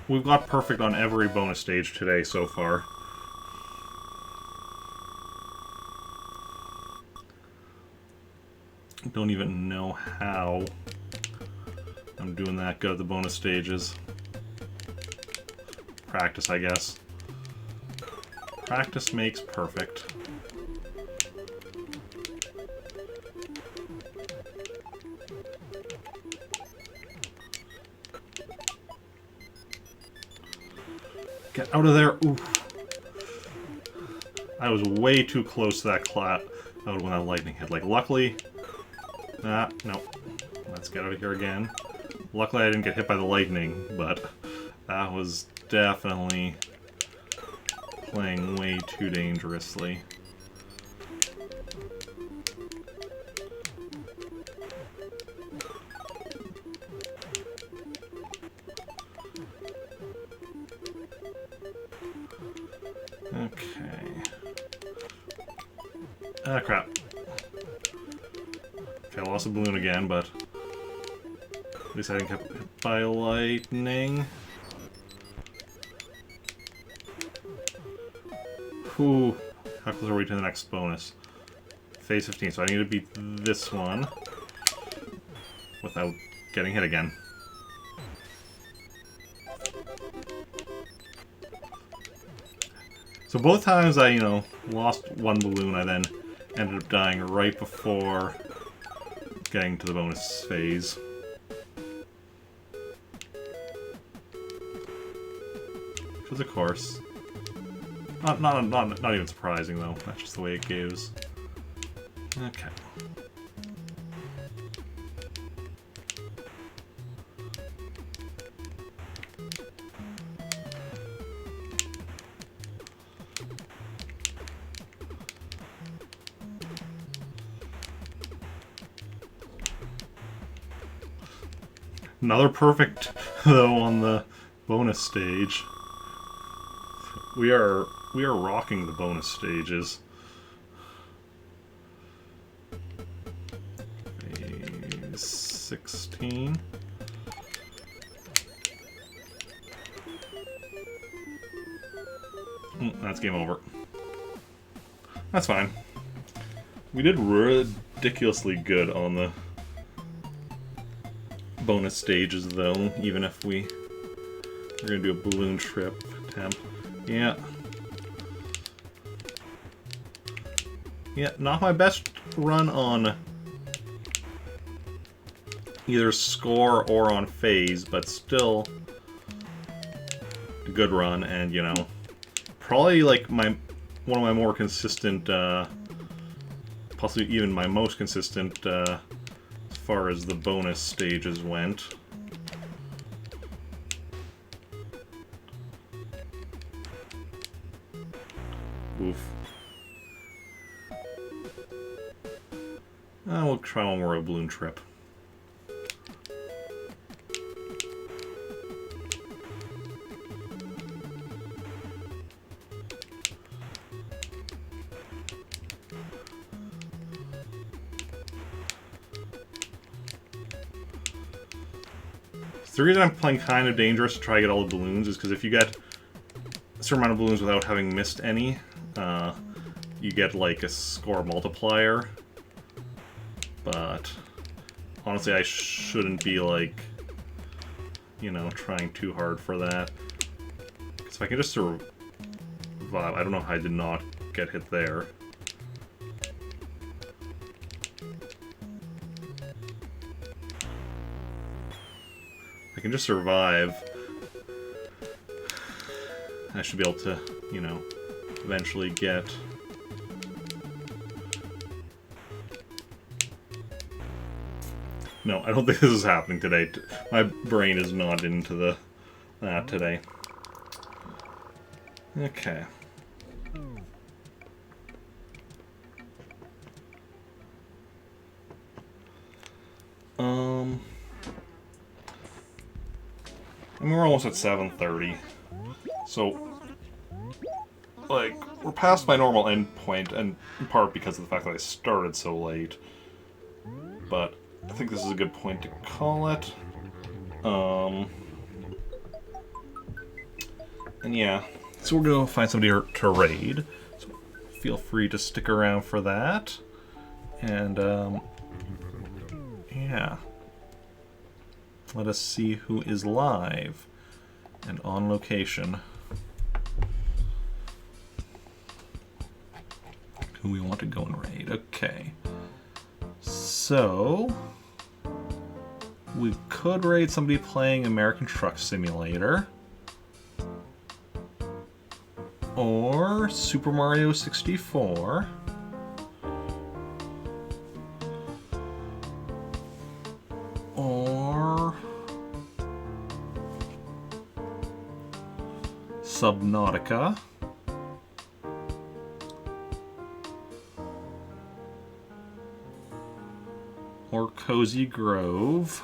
We've got perfect on every bonus stage today so far. Don't even know how I'm doing that good at the bonus stages. Practice, I guess. Practice makes perfect. Get out of there. Oof. I was way too close to that cloud when that lightning hit. Like, luckily... Ah, no. Let's get out of here again. Luckily I didn't get hit by the lightning, but that was definitely playing way too dangerously. Okay. Ah, crap. Okay, I lost a balloon again, but at least I didn't get hit by lightning. Whew. How close are we to the next bonus? Phase 15, so I need to beat this one without getting hit again. So both times I, lost one balloon, I then ended up dying right before getting to the bonus phase. Which was, of course, not even surprising though. That's just the way it goes. Okay. Another perfect, though, on the bonus stage. We are rocking the bonus stages. Phase 16. That's game over. That's fine. We did ridiculously good on the bonus stages, though, even if we're gonna do a balloon trip attempt. Yeah. Yeah, not my best run on either score or on phase, but still a good run, and, probably, like, one of my more consistent possibly even my most consistent as far as the bonus stages went. Oof. We'll try one more balloon trip. The reason I'm playing kind of dangerous to try to get all the balloons is because if you get a certain amount of balloons without having missed any, you get like a score multiplier. But honestly, I shouldn't be like, you know, trying too hard for that. Because if I can just survive, I don't know how I did not get hit there. I can just survive. I should be able to, you know, eventually get... No, I don't think this is happening today. My brain is not into that today. Okay. I mean, we're almost at 7:30, so, like, we're past my normal endpoint, and in part because of the fact that I started so late. But I think this is a good point to call it. And yeah, so we're gonna find somebody to raid. So feel free to stick around for that. And yeah. Let us see who is live and on location. Who we want to go and raid. Okay. So we could raid somebody playing American Truck Simulator. Or Super Mario 64. Or Subnautica. Or Cozy Grove.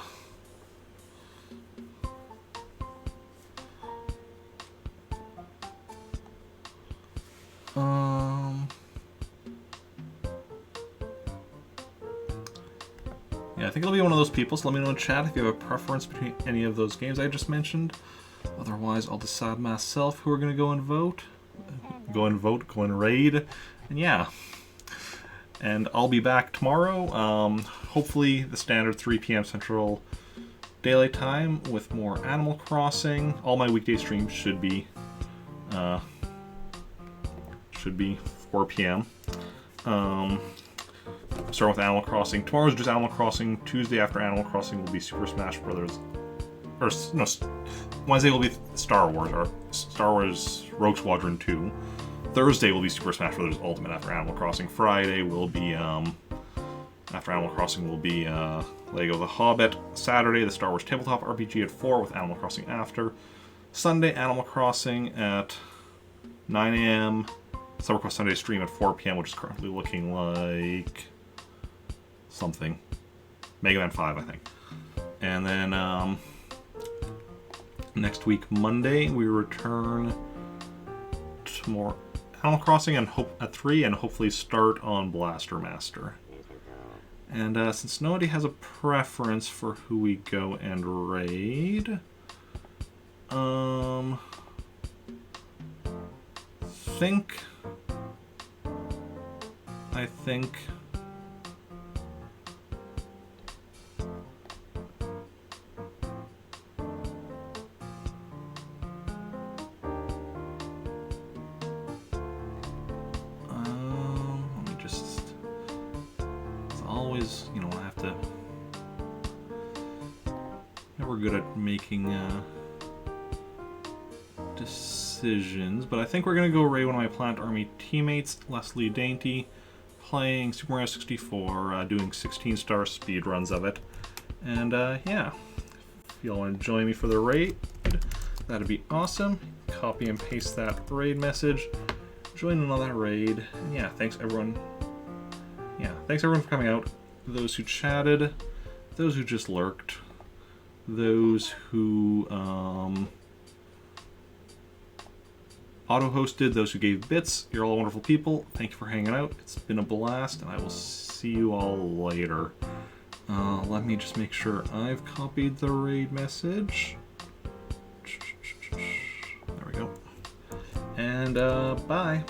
Yeah, I think it'll be one of those people, so let me know in chat if you have a preference between any of those games I just mentioned. Otherwise, I'll decide myself who we're going to go and vote. Go and raid. And yeah. And I'll be back tomorrow, hopefully the standard 3 p.m. Central Daylight Time with more Animal Crossing. All my weekday streams should be 4 p.m. Start with Animal Crossing. Tomorrow's just Animal Crossing. Tuesday after Animal Crossing will be Super Smash Brothers. Or, no, Wednesday will be Star Wars, or Star Wars Rogue Squadron 2. Thursday will be Super Smash Brothers Ultimate after Animal Crossing. Friday will be, after Animal Crossing will be Lego The Hobbit. Saturday, the Star Wars Tabletop RPG at 4 with Animal Crossing after. Sunday, Animal Crossing at 9 a.m. Cyberquest Sunday stream at 4 p.m., which is currently looking like something. Mega Man 5, I think. And then next week, Monday, we return to more Animal Crossing and at 3, and hopefully start on Blaster Master. And since nobody has a preference for who we go and raid, I think let me just, it's always, you know, I have to, never good at making decisions, but I think we're gonna go raid one of my Plant Army teammates, Leslie Dainty, playing Super Mario 64, doing 16-star speed runs of it. And yeah, if y'all want to join me for the raid, that'd be awesome. Copy and paste that raid message. Join in on that raid. And yeah, thanks everyone. Yeah, thanks everyone for coming out. Those who chatted, those who just lurked, those who auto-hosted, those who gave bits. You're all wonderful people. Thank you for hanging out. It's been a blast, and I will see you all later. Let me just make sure I've copied the raid message. There we go. And bye.